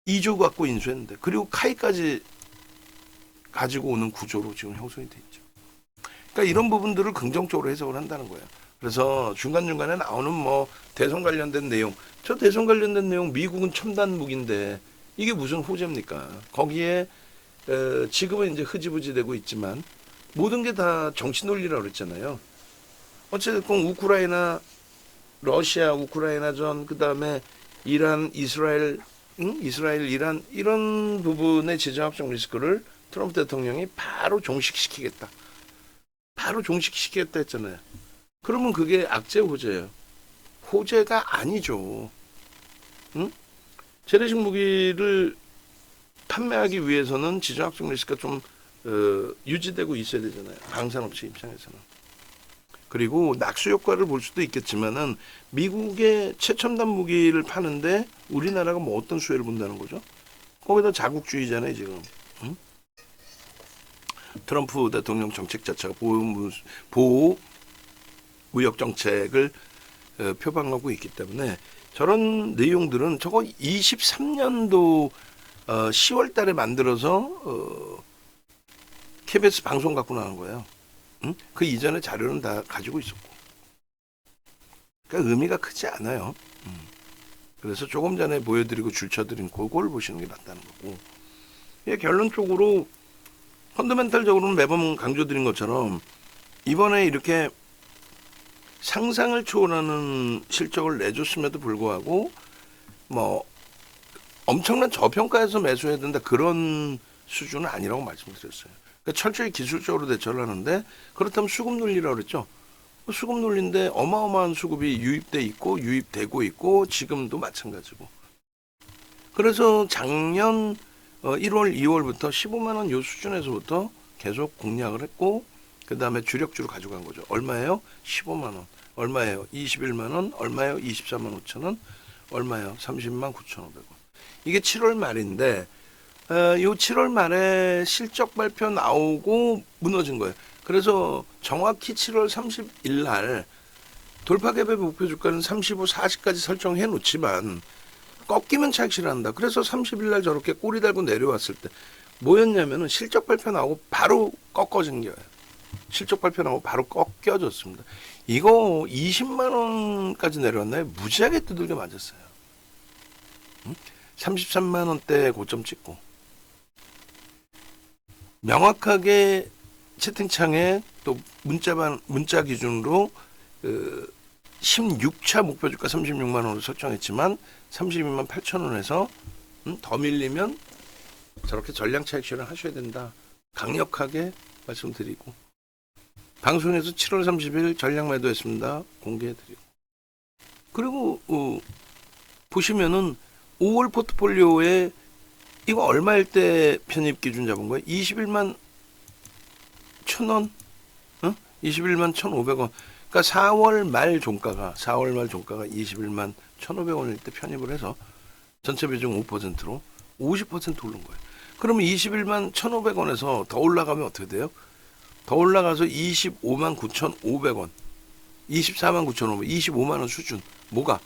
2조 갖고 인수했는데 그리고 카이까지 가지고 오는 구조로 지금 형성이 돼 있죠. 그러니까 이런 부분들을 긍정적으로 해석을 한다는 거예요. 그래서 중간중간에 나오는 뭐 대선 관련된 내용, 저 대선 관련된 내용 미국은 첨단 무기인데 이게 무슨 호재입니까? 거기에 지금은 이제 흐지부지 되고 있지만 모든 게 다 정치 논리라고 그랬잖아요. 어쨌든 우크라이나, 러시아, 우크라이나전, 그 다음에 이란, 이스라엘, 이스라엘, 이란 이런 부분의 재정합종 리스크를 트럼프 대통령이 바로 종식시키겠다. 바로 종식시키겠다 했잖아요. 그러면 그게 악재 호재예요. 호재가 아니죠. 응? 재래식 무기를 판매하기 위해서는 지정학적 리스크가 좀 유지되고 있어야 되잖아요. 방산업체 입장에서는. 그리고 낙수 효과를 볼 수도 있겠지만은 미국의 최첨단 무기를 파는데 우리나라가 뭐 어떤 수혜를 본다는 거죠? 거기다 자국주의잖아요 지금. 응? 트럼프 대통령 정책 자체가 보호 무역 정책을 표방하고 있기 때문에 저런 내용들은 저거 23년도 10월 달에 만들어서 KBS 방송 갖고 나온 거예요. 응? 그 이전에 자료는 다 가지고 있었고. 그러니까 의미가 크지 않아요. 그래서 조금 전에 보여드리고 줄쳐드린 그걸 보시는 게 낫다는 거고. 결론적으로 펀더멘탈적으로는 매번 강조드린 것처럼 이번에 이렇게 상상을 초월하는 실적을 내줬음에도 불구하고 뭐 엄청난 저평가에서 매수해야 된다 그런 수준은 아니라고 말씀드렸어요. 그러니까 철저히 기술적으로 대처를 하는데 그렇다면 수급 논리라고 그랬죠. 수급 논리인데 어마어마한 수급이 유입돼 있고 유입되고 있고 지금도 마찬가지고. 그래서 작년 1월, 2월부터 15만 원 요 수준에서부터 계속 공략을 했고 그 다음에 주력주로 가져간 거죠. 얼마예요? 15만 원. 얼마예요? 21만 원. 얼마예요? 24만 5천 원. 얼마예요? 30만 9,500원. 이게 7월 말인데 요 7월 말에 실적 발표 나오고 무너진 거예요. 그래서 정확히 7월 30일 날 돌파 갭의 목표 주가는 35, 40까지 설정해 놓지만 꺾이면 착시를 한다. 그래서 30일 날 저렇게 꼬리 달고 내려왔을 때 뭐였냐면은 실적 발표 나오고 바로 꺾어진 거예요. 실적 발표 나오고 바로 꺾여졌습니다. 이거 20만 원까지 내려왔나요? 무지하게 두들겨 맞았어요. 33만 원대 고점 찍고 명확하게 채팅창에 또 문자 기준으로 16차 목표 주가 36만 원으로 설정했지만 32만 8천 원에서 더 밀리면 저렇게 전량 차익 실현 하셔야 된다. 강력하게 말씀드리고, 방송에서 7월 30일 전량 매도했습니다. 공개해드리고, 그리고 보시면은 5월 포트폴리오에 이거 얼마일 때 편입 기준 잡은 거예요? 21만 1,000원? 21만 1,500원. 그러니까 4월 말 종가가 21만 1,500원일 때 편입을 해서 전체 비중 5%로 50% 오른 거예요. 그러면 21만 1,500원에서 더 올라가면 어떻게 돼요? 더 올라가서 25만 9,500원, 24만 9,500원, 25만 원 수준. 뭐가?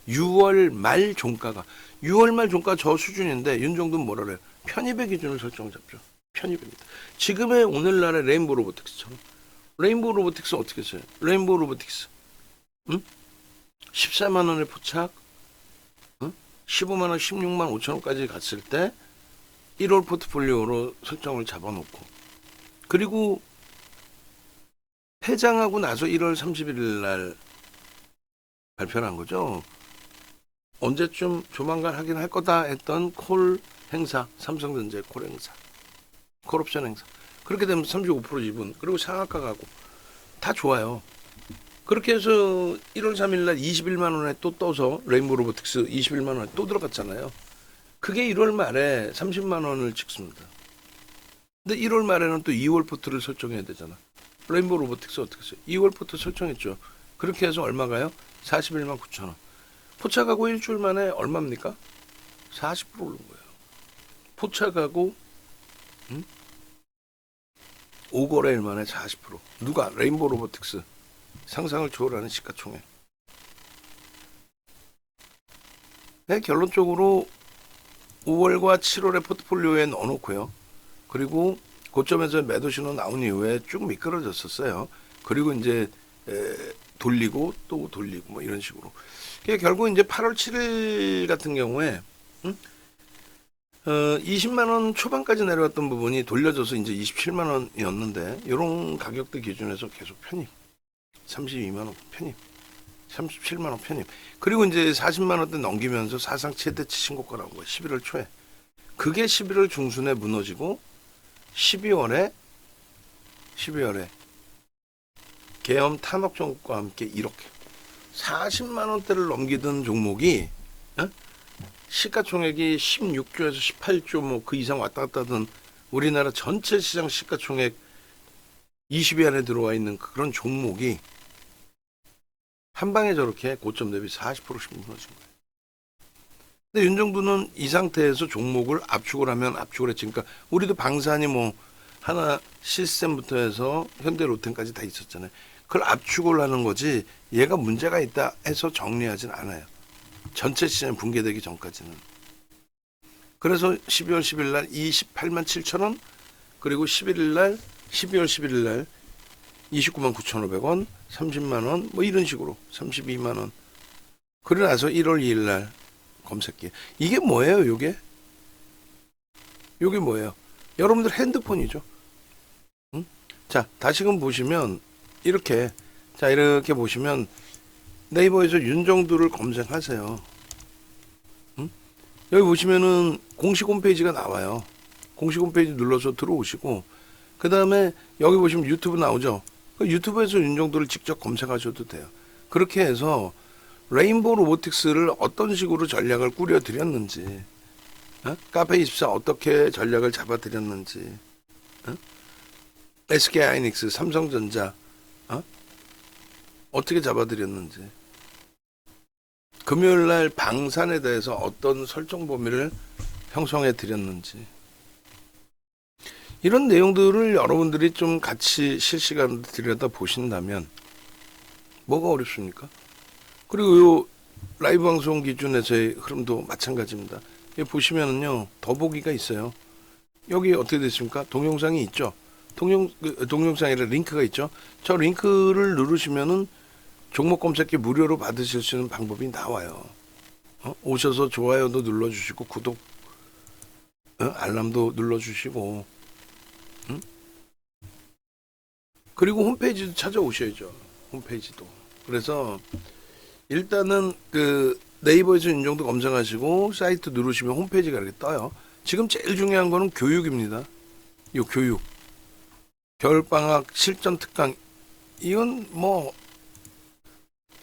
6월 말 종가가. 6월 말 종가 저 수준인데 윤정도는 뭐라 그래요? 편입의 기준을 설정을 잡죠. 편입입니다. 지금의 오늘날의 레인보우 로보틱스처럼. 레인보우 로보틱스 어떻게 써요? 레인보우 로보틱스 14만 원의 포착, 15만 원, 16만 5천 원까지 갔을 때 1월 포트폴리오로 설정을 잡아놓고, 그리고 해장하고 나서 1월 31일 날 발표를 한 거죠. 언제쯤 조만간 하긴 할 거다 했던 콜 행사, 삼성전자의 콜 행사, 콜옵션 행사. 그렇게 되면 35% 지분, 그리고 상한가 가고 다 좋아요. 그렇게 해서 1월 3일 날 21만 원에 또 떠서 레인보우 로보틱스 21만 원에 또 들어갔잖아요. 그게 1월 말에 30만 원을 찍습니다. 근데 1월 말에는 또 2월 포트를 설정해야 되잖아. 레인보우 로보틱스 어떻게 했어요? 2월 포트 설정했죠. 그렇게 해서 얼마가요? 41만 9천 원. 포착하고 일주일 만에 얼마입니까? 40% 오른 거예요. 포착하고 5거래일 만에 40%. 누가? 레인보우 로보틱스. 상상을 초월하는 시가총액. 네, 결론적으로 5월과 7월의 포트폴리오에 넣어놓고요. 그리고 고점에서 매도 신호 나온 이후에 쭉 미끄러졌었어요. 그리고 이제 돌리고 또 돌리고 뭐 이런 식으로. 결국 이제 8월 7일 같은 경우에 20만 원 초반까지 내려왔던 부분이 돌려져서 이제 27만 원이었는데, 이런 가격대 기준에서 계속 편입. 32만 원 편입. 37만 원 편입. 그리고 이제 40만 원대 넘기면서 사상 최대치 신고가 나온 거예요. 11월 초에. 그게 11월 중순에 무너지고 12월에 계엄 탄압 정국과 함께 이렇게 40만 원대를 넘기던 종목이 시가총액이 16조에서 18조 뭐 그 이상 왔다 갔다 하던 우리나라 전체 시장 시가총액 20위 안에 들어와 있는 그런 종목이 한 방에 저렇게 고점 대비 40%씩 무너진 거예요. 근데 윤정도는 이 상태에서 종목을 압축을 하면 압축을 했지. 그러니까 우리도 방산이 뭐 하나 시스템부터 해서 현대 로템까지 다 있었잖아요. 그걸 압축을 하는 거지 얘가 문제가 있다 해서 정리하진 않아요. 전체 시장이 붕괴되기 전까지는. 그래서 12월 10일 날 28만 7천 원, 그리고 12월 11일 날 29만 9,500원, 30만 원, 뭐 이런 식으로 32만 원. 그러고 나서 1월 2일 날 검색기. 이게 뭐예요, 요게? 요게 뭐예요? 여러분들 핸드폰이죠. 응? 자, 다시금 보시면 이렇게 보시면 네이버에서 윤정도를 검색하세요. 응? 여기 보시면은 공식 홈페이지가 나와요. 공식 홈페이지 눌러서 들어오시고, 그 다음에 여기 보시면 유튜브 나오죠. 유튜브에서 윤정도를 직접 검색하셔도 돼요. 그렇게 해서 레인보우 로보틱스를 어떤 식으로 전략을 꾸려드렸는지, 카페24 어떻게 전략을 잡아드렸는지, SK하이닉스, 삼성전자 어떻게 잡아드렸는지, 금요일날 방산에 대해서 어떤 설정 범위를 형성해 드렸는지, 이런 내용들을 여러분들이 좀 같이 실시간으로 들여다 보신다면 뭐가 어렵습니까? 그리고 요 라이브 방송 기준에서의 흐름도 마찬가지입니다. 여기 보시면은요, 더보기가 있어요. 여기 어떻게 됐습니까? 동영상이 있죠. 동영상이라 링크가 있죠. 저 링크를 누르시면은 종목 검색기 무료로 받으실 수 있는 방법이 나와요. 오셔서 좋아요도 눌러주시고 구독, 알람도 눌러주시고, 그리고 홈페이지도 찾아오셔야죠. 홈페이지도. 그래서 일단은 그 네이버에서 윤종도 검색하시고 사이트 누르시면 홈페이지가 이렇게 떠요. 지금 제일 중요한 거는 교육입니다. 이 교육. 겨울방학 실전 특강. 이건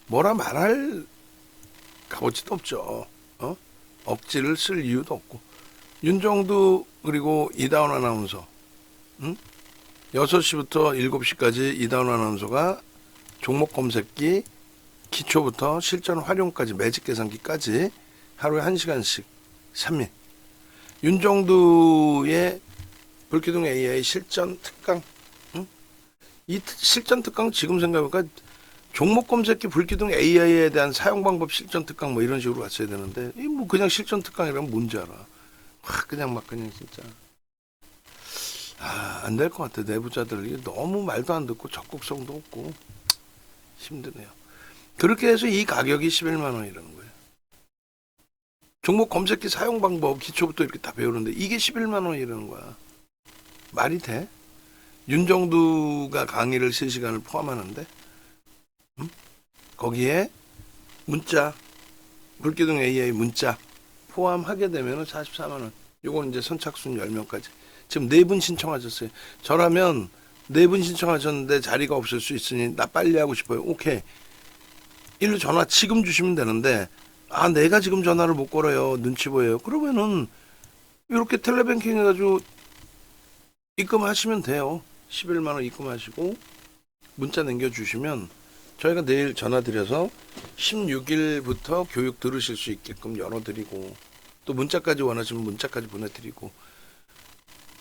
뭐라 말할 값어치도 없죠. 억지를 쓸 이유도 없고. 윤정두 그리고 이다운 아나운서. 6시부터 7시까지 이다운 아나운서가 종목 검색기 기초부터 실전 활용까지 매직 계산기까지 하루에 1시간씩 3일. 윤정두의 불기둥 AI 실전 특강. 이 실전 특강 지금 생각해보니까 종목 검색기 불기둥 AI에 대한 사용 방법 실전 특강 뭐 이런 식으로 왔어야 되는데 이 뭐 그냥 실전 특강이라면 뭔지 알아. 그냥 진짜 안 될 것 같아. 내부자들 너무 말도 안 듣고 적극성도 없고 힘드네요. 그렇게 해서 이 가격이 11만 원이라는 거예요. 종목 검색기 사용 방법 기초부터 이렇게 다 배우는데 이게 11만 원이라는 거야. 말이 돼? 윤정두가 강의를 3시간을 포함하는데 거기에 문자 불기둥 AI 문자 포함하게 되면 44만 원. 요건 이제 선착순 10명까지. 지금 4분 신청하셨어요. 저라면 4분 신청하셨는데 자리가 없을 수 있으니 나 빨리 하고 싶어요. 오케이. 일로 전화 지금 주시면 되는데 내가 지금 전화를 못 걸어요. 눈치 보여요. 그러면은 이렇게 텔레뱅킹 해가지고 입금하시면 돼요. 11만 원 입금하시고 문자 남겨주시면 저희가 내일 전화 드려서 16일부터 교육 들으실 수 있게끔 열어드리고 또 문자까지 원하시면 문자까지 보내드리고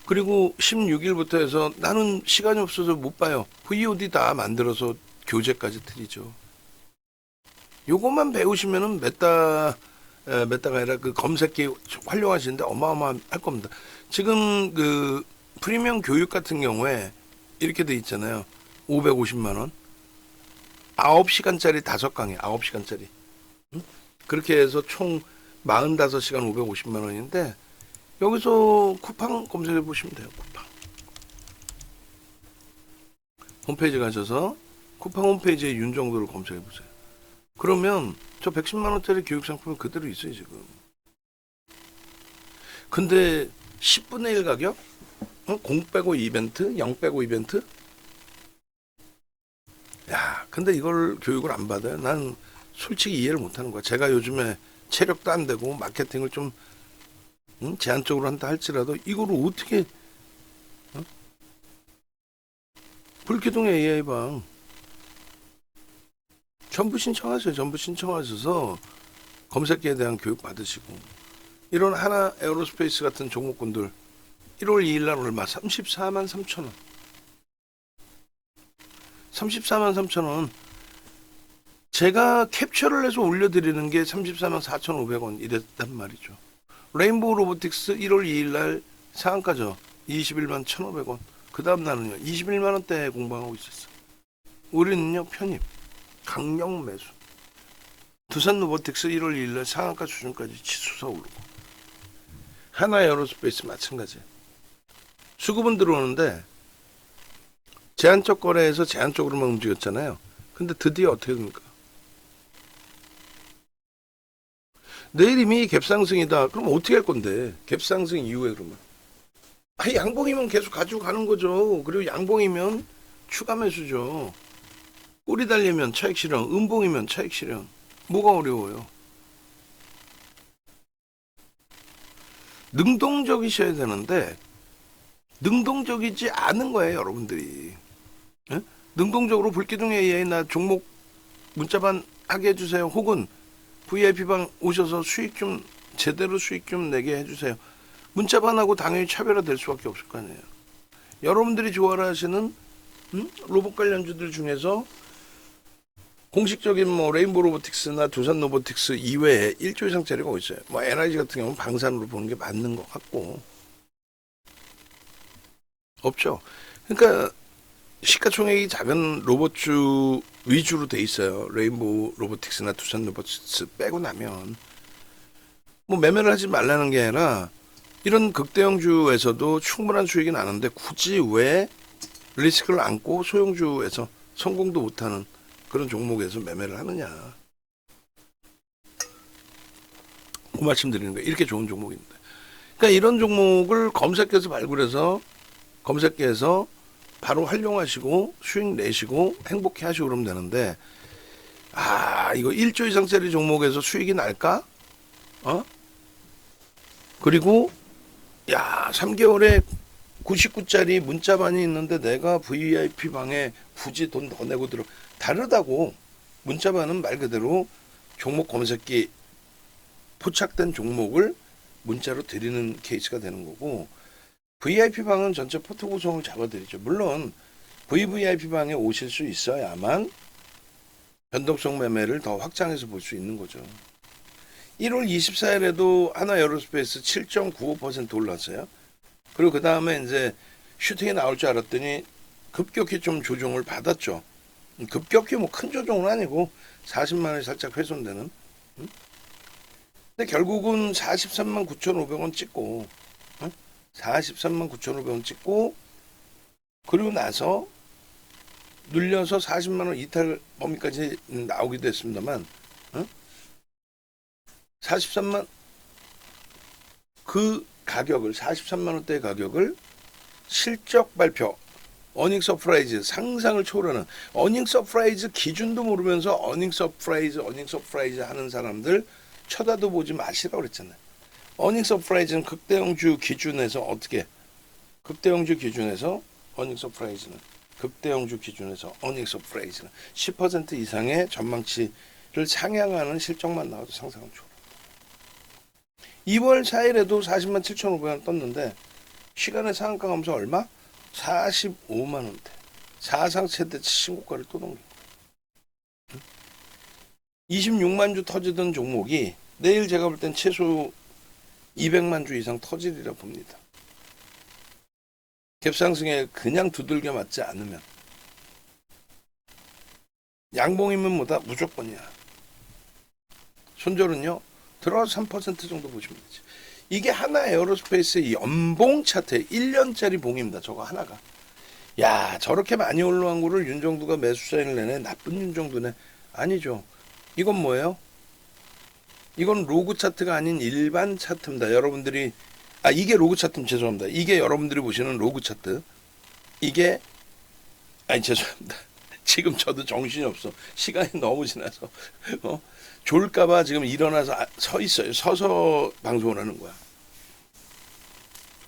그리고 16일부터 해서 나는 시간이 없어서 못 봐요. VOD 다 만들어서 교재까지 드리죠. 요것만 배우시면은 메타가 아니라 그 검색기 활용하시는데 어마어마할 겁니다. 지금 그 프리미엄 교육 같은 경우에 이렇게 돼 있잖아요. 550만 원. 9시간짜리 5강의 9시간짜리. 그렇게 해서 총 45시간 550만 원인데 여기서 쿠팡 검색해 보시면 돼요. 쿠팡. 홈페이지 가셔서 쿠팡 홈페이지에 윤정도를 검색해 보세요. 그러면 저 110만 원짜리 교육 상품이 그대로 있어요, 지금. 근데 10분의 1 가격? 0 빼고 이벤트? 0 빼고 이벤트? 야, 근데 이걸 교육을 안 받아요? 난 솔직히 이해를 못 하는 거야. 제가 요즘에 체력도 안 되고 마케팅을 좀 제한적으로 한다 할지라도 이거를 어떻게 불기둥 AI방 전부 신청하세요. 전부 신청하셔서 검색기에 대한 교육 받으시고 이런 하나 에어로스페이스 같은 종목군들 1월 2일 날 얼마? 34만 3천 원. 34만 3천 원. 제가 캡처를 해서 올려드리는 게 34만 4,500원 이랬단 말이죠. 레인보우 로보틱스 1월 2일 날 상한가죠. 21만 1,500원. 그 다음 날은요. 21만 원대 공방하고 있었어. 우리는요. 편입. 강력 매수. 두산 로보틱스 1월 2일 날 상한가 수준까지 치솟아 오르고. 하나 에어로스페이스 마찬가지. 수급은 들어오는데 제한적 거래에서 제한적으로만 움직였잖아요. 근데 드디어 어떻게 됩니까? 내일 이미 갭상승이다. 그럼 어떻게 할 건데? 갭상승 이후에 그러면. 양봉이면 계속 가지고 가는 거죠. 그리고 양봉이면 추가 매수죠. 꼬리 달리면 차익 실현, 음봉이면 차익 실현. 뭐가 어려워요? 능동적이셔야 되는데 능동적이지 않은 거예요, 여러분들이. 에? 능동적으로 불기둥 AI 나 종목 문자반 하게 해주세요. 혹은 VIP방 오셔서 수익 좀 제대로 수익 좀 내게 해주세요. 문자반하고 당연히 차별화될 수밖에 없을 거 아니에요. 여러분들이 좋아라 하시는 로봇 관련주들 중에서 공식적인 뭐 레인보우 로보틱스나 두산 로보틱스 이외에 1조 이상짜리가 있어요. 뭐 NIG 같은 경우는 방산으로 보는 게 맞는 것 같고 없죠. 그러니까 시가총액이 작은 로봇주 위주로 돼 있어요. 레인보우 로보틱스나 두산 로보틱스 빼고 나면 뭐 매매를 하지 말라는 게 아니라 이런 극대형주에서도 충분한 수익이 나는데 굳이 왜 리스크를 안고 소형주에서 성공도 못하는 그런 종목에서 매매를 하느냐. 그 말씀 드리는 거예요. 이렇게 좋은 종목인데. 그러니까 이런 종목을 검색해서 발굴해서 검색해서 바로 활용하시고 수익 내시고 행복해 하시고 그러면 되는데, 이거 1조 이상짜리 종목에서 수익이 날까? 그리고 3개월에 99짜리 문자반이 있는데 내가 VIP 방에 굳이 돈 더 내고 들어. 다르다고. 문자반은 말 그대로 종목 검색기 포착된 종목을 문자로 드리는 케이스가 되는 거고, VIP 방은 전체 포트 구성을 잡아드리죠. 물론 VVIP 방에 오실 수 있어야만 변동성 매매를 더 확장해서 볼 수 있는 거죠. 1월 24일에도 하나 에어로스페이스 7.95% 올랐어요. 그리고 그 다음에 이제 슈팅이 나올 줄 알았더니 급격히 좀 조정을 받았죠. 급격히 뭐 큰 조정은 아니고 40만 원이 살짝 훼손되는. 근데 결국은 43만 9,500원 찍고, 43만 9,500원 찍고, 그리고 나서 눌려서 40만 원 이탈 범위까지 나오기도 했습니다만, 43만 그 가격을 43만 원대의 가격을 실적 발표, 어닝 서프라이즈 상상을 초월하는 어닝 서프라이즈 기준도 모르면서 어닝 서프라이즈 하는 사람들 쳐다도 보지 마시라고 그랬잖아요. 어닝 서프라이즈는 극대형주 기준에서 어떻게? 극대형주 기준에서 어닝 서프라이즈는 극대형주 기준에서 어닝 서프라이즈는 10% 이상의 전망치를 상향하는 실적만 나와도 상상을 초월합니다. 2월 4일에도 40만 7,500원 떴는데 시간의 상한가 감소 얼마? 45만 원대. 사상 최대 신고가를 또 넘기고. 26만 주 터지던 종목이 내일 제가 볼 땐 최소 200만 주 이상 터지리라 봅니다. 갭상승에 그냥 두들겨 맞지 않으면. 양봉이면 뭐다? 무조건이야. 손절은요? 들어가서 3% 정도 보시면 되지. 이게 하나 에어로스페이스의 연봉 차트 1년짜리 봉입니다. 저거 하나가. 저렇게 많이 올라간 거를 윤정두가 매수 사인을 내네. 나쁜 윤정두네. 아니죠. 이건 뭐예요? 이건 로그 차트가 아닌 일반 차트입니다. 여러분들이 이게 로그 차트면 죄송합니다. 이게 여러분들이 보시는 로그 차트. 이게 죄송합니다. 지금 저도 정신이 없어. 시간이 너무 지나서 졸까봐 지금 일어나서 서 있어요. 서서 방송을 하는 거야.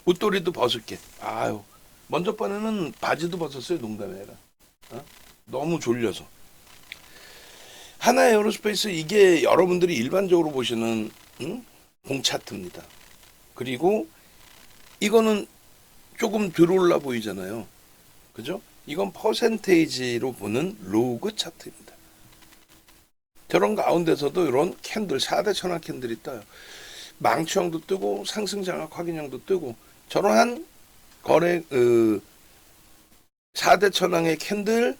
옷도리도 벗을게. 먼저 번에는 바지도 벗었어요. 농담이 아니라. 너무 졸려서. 하나 에어로스페이스 이게 여러분들이 일반적으로 보시는 공차트입니다. 그리고 이거는 조금 들어올라 보이잖아요. 그죠? 이건 퍼센테이지로 보는 로그 차트입니다. 저런 가운데서도 이런 캔들 4대 천왕 캔들이 떠요. 망치형도 뜨고 상승장악 확인형도 뜨고 저러한 거래 4대 천왕의 캔들,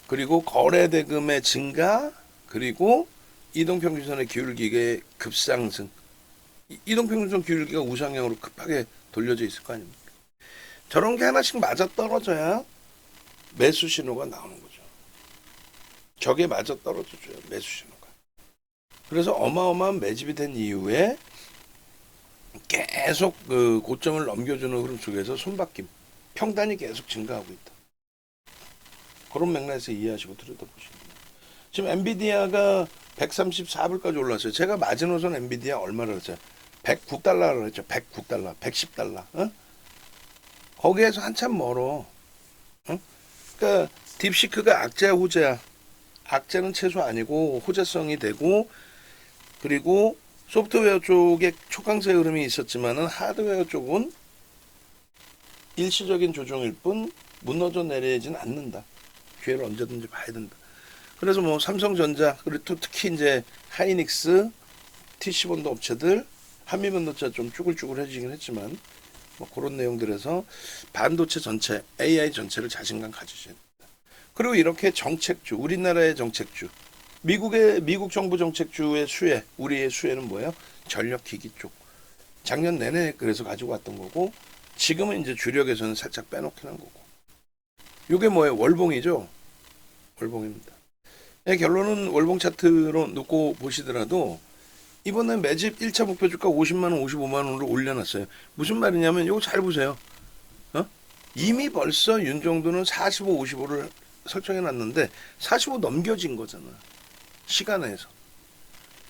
그리고 거래 대금의 증가, 그리고 이동평균선의 기울기의 급상승. 이동평균선 기울기가 우상향으로 급하게 돌려져 있을 거 아닙니까? 저런 게 하나씩 맞아 떨어져야 매수 신호가 나오는 거죠. 저게 맞아 떨어져줘요. 매수 신호가. 그래서 어마어마한 매집이 된 이후에 계속 그 고점을 넘겨주는 흐름 속에서 손바뀜, 평단이 계속 증가하고 있다. 그런 맥락에서 이해하시고 들여다보시면 돼요. 지금 엔비디아가 134불까지 올랐어요. 제가 마지노선 엔비디아 얼마를 했어요? 109달러를 했죠. 109달러, 110달러. 거기에서 한참 멀어. 그러니까 딥시크가 악재야 호재야? 악재는 최소 아니고 호재성이 되고, 그리고 소프트웨어 쪽에 초강세 흐름이 있었지만은 하드웨어 쪽은 일시적인 조정일 뿐 무너져 내리진 않는다. 기회를 언제든지 봐야 된다. 그래서 뭐 삼성전자, 그리고 또 특히 이제 하이닉스, TC본드 업체들, 한미반도체 좀 쭈글쭈글해지긴 했지만 뭐 그런 내용들에서 반도체 전체, AI 전체를 자신감 가지셔야 됩니다. 그리고 이렇게 정책주, 우리나라의 정책주, 미국 정부 정책주의 수혜, 우리의 수혜는 뭐예요? 전력기기 쪽. 작년 내내 그래서 가지고 왔던 거고, 지금은 이제 주력에서는 살짝 빼놓긴 한 거고. 이게 뭐예요? 월봉이죠? 월봉입니다. 결론은 월봉 차트로 놓고 보시더라도 이번에 매집 1차 목표 주가 50만 원, 55만 원으로 올려놨어요. 무슨 말이냐면 이거 잘 보세요. 어? 이미 벌써 윤정도는 45, 55를 설정해놨는데 45 넘겨진 거잖아. 시간에서.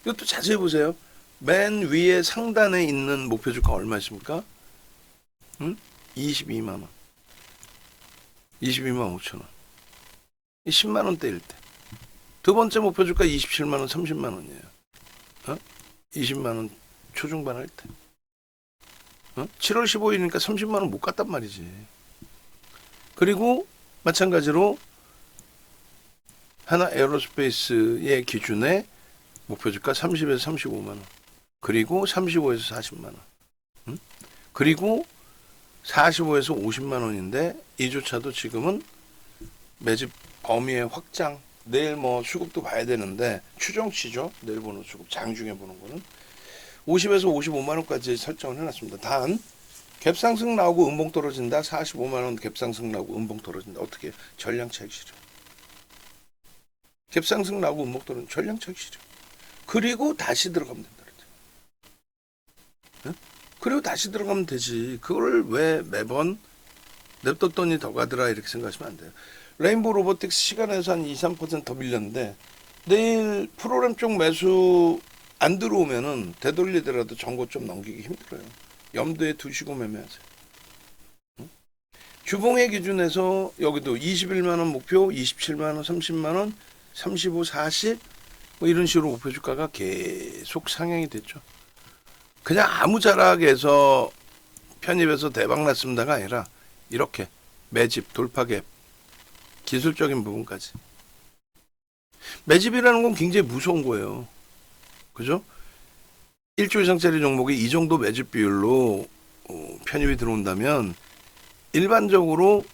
이것도 자세히 보세요. 맨 위에 상단에 있는 목표 주가 얼마십니까? 응? 22만 원. 22만 5천 원. 10만 원대일 때. 두 번째 목표 주가 27만 원, 30만 원이에요. 20만 원 초중반 할 때. 7월 15일이니까 30만 원 못 갔단 말이지. 그리고 마찬가지로 하나 에어로스페이스의 기준에 목표 주가 30에서 35만 원. 그리고 35에서 40만 원. 그리고 45에서 50만 원인데 이조차도 지금은 매집 범위의 확장. 내일 뭐 수급도 봐야 되는데 추정치죠. 내일 보는 수급 장중에 보는 거는 50에서 55만 원까지 설정을 해놨습니다. 단 갭상승 나오고 음봉 떨어진다. 45만 원 갭상승 나오고 음봉 떨어진다. 어떻게 전량 차익 실현. 갭상승 나오고 음봉 떨어진 전량 차익 실현. 그리고 다시 들어가면 된다. 네? 그리고 다시 들어가면 되지. 그걸 왜 매번 냅뒀더니 더 가더라 이렇게 생각하시면 안 돼요. 레인보우 로보틱스 시간에서 한 2, 3%더 밀렸는데 내일 프로그램 쪽 매수 안 들어오면은 되돌리더라도 정고 좀 넘기기 힘들어요. 염두에 두시고 매매하세요. 주봉의 기준에서 여기도 21만 원 목표, 27만 원, 30만 원, 35, 40 뭐 이런 식으로 목표 주가가 계속 상향이 됐죠. 그냥 아무 자락에서 편입해서 대박 났습니다가 아니라 이렇게 매집, 돌파갭, 기술적인 부분까지. 매집이라는 건 굉장히 무서운 거예요. 그죠? 1조 이상짜리 종목이 이 정도 매집 비율로 편입이 들어온다면 일반적으로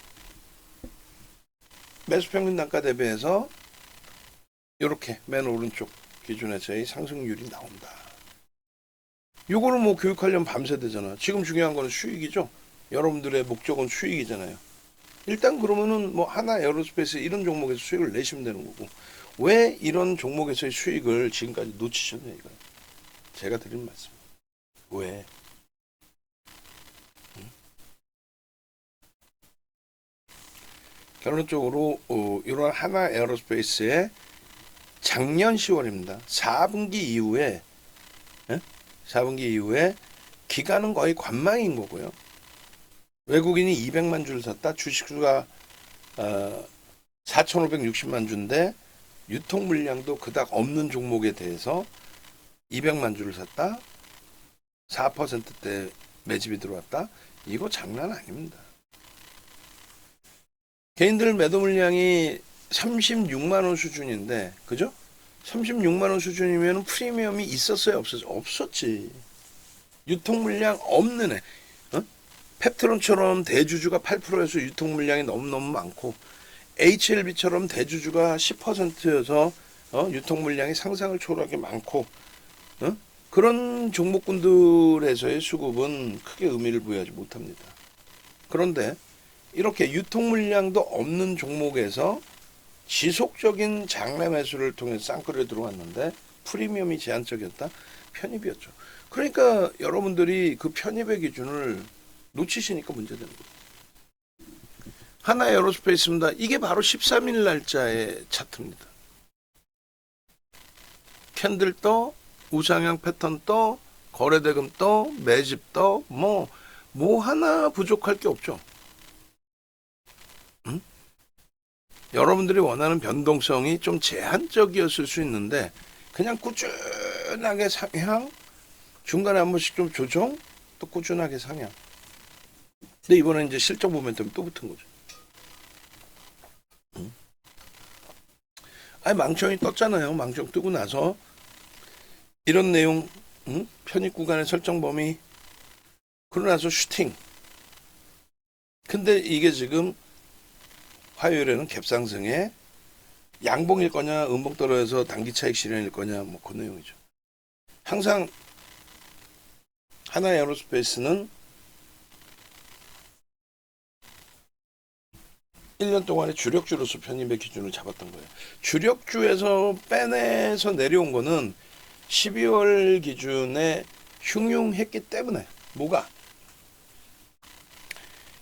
매수 평균 단가 대비해서 이렇게 맨 오른쪽 기준에서의 상승률이 나온다. 요거를 뭐 교육하려면 밤새 되잖아. 지금 중요한 거는 수익이죠. 여러분들의 목적은 수익이잖아요. 일단 그러면은 뭐 하나 에어로스페이스 이런 종목에서 수익을 내시면 되는 거고 왜 이런 종목에서의 수익을 지금까지 놓치셨냐 이거 제가 드린 말씀. 왜? 결론적으로 이런 하나 에어로스페이스의 작년 10월입니다. 4분기 이후에 4분기 이후에 기간은 거의 관망인 거고요. 외국인이 200만 주를 샀다. 주식수가 4,560만 주인데 유통 물량도 그닥 없는 종목에 대해서 200만 주를 샀다. 4%대 매집이 들어왔다. 이거 장난 아닙니다. 개인들 매도 물량이 36만 원 수준인데 그죠? 36만 원 수준이면 프리미엄이 있었어요? 없었지. 유통 물량 없는 애. 펩트론처럼 대주주가 8%에서 유통 물량이 너무너무 많고 HLB처럼 대주주가 10%여서 유통 물량이 상상을 초월하게 많고 그런 종목군들에서의 수급은 크게 의미를 부여하지 못합니다. 그런데 이렇게 유통 물량도 없는 종목에서 지속적인 장내 매수를 통해 쌍끌에 들어왔는데 프리미엄이 제한적이었다. 편입이었죠. 그러니까 여러분들이 그 편입의 기준을 놓치시니까 문제되는 거예요. 하나 에어로스페이스입니다. 이게 바로 13일 날짜의 차트입니다. 캔들 떠, 우상향 패턴 떠, 거래대금 떠, 매집 떠, 뭐 하나 부족할 게 없죠. 응? 여러분들이 원하는 변동성이 좀 제한적이었을 수 있는데 그냥 꾸준하게 상향, 중간에 한 번씩 좀 조정, 또 꾸준하게 상향. 근데 이번에 이제 실적 모멘텀이 또 붙은 거죠. 아니 망청이 떴잖아요. 망청 뜨고 나서 이런 내용, 편입 구간의 설정 범위, 그러고 나서 슈팅. 근데 이게 지금 화요일에는 갭상승에 양봉일 거냐, 음봉 떨어져서 단기 차익 실현일 거냐, 뭐 그 내용이죠. 항상 하나 에어로스페이스는 1년 동안에 주력주로서 편입의 기준을 잡았던 거예요. 주력주에서 빼내서 내려온 거는 12월 기준에 흉흉했기 때문에 뭐가?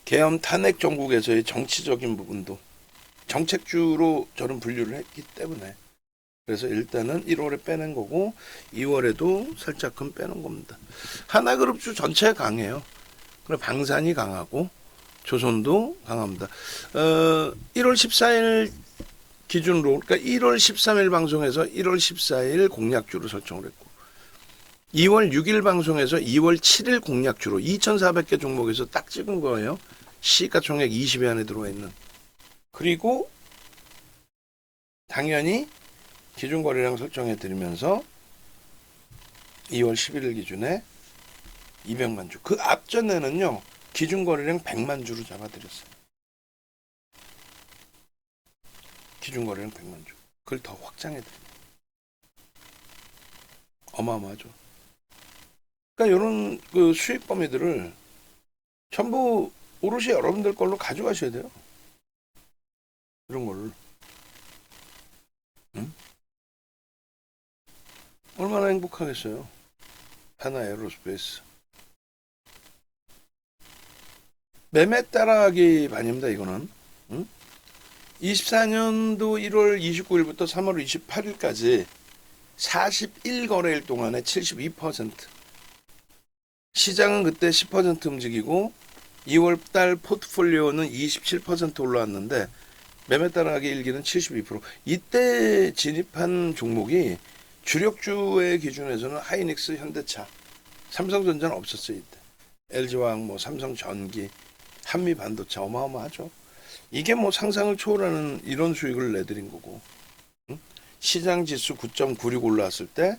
계엄 탄핵 정국에서의 정치적인 부분도 정책주로 저는 분류를 했기 때문에 그래서 일단은 1월에 빼낸 거고 2월에도 살짝은 빼는 겁니다. 하나그룹주 전체 강해요. 그리고 방산이 강하고 조선도 강합니다. 1월 14일 기준으로 그러니까 1월 13일 방송에서 1월 14일 공약주로 설정을 했고 2월 6일 방송에서 2월 7일 공약주로 2,400개 종목에서 딱 찍은 거예요. 시가총액 20위 안에 들어와 있는. 그리고 당연히 기준거래량 설정해 드리면서 2월 11일 기준에 200만 주. 그 앞전에는요. 기준거래량 100만 주로 잡아드렸어요. 기준거래량 100만 주. 그걸 더 확장해 드립니다. 어마어마하죠. 그러니까 이런 그 수익 범위들을 전부 오롯이 여러분들 걸로 가져가셔야 돼요. 이런 거를. 응? 얼마나 행복하겠어요. 하나 에어로스페이스. 매매 따라하기 반입니다. 이거는. 응? 24년도 1월 29일부터 3월 28일까지 41거래일 동안에 72%. 시장은 그때 10% 움직이고 2월달 포트폴리오는 27% 올라왔는데 매매 따라하기 일기는 72%. 이때 진입한 종목이 주력주의 기준에서는 하이닉스, 현대차, 삼성전자는 없었어요. 이때 LG화학, 뭐 삼성전기, 한미반도체 어마어마하죠. 이게 뭐 상상을 초월하는 이런 수익을 내드린 거고. 응? 시장 지수 9.96 올라왔을 때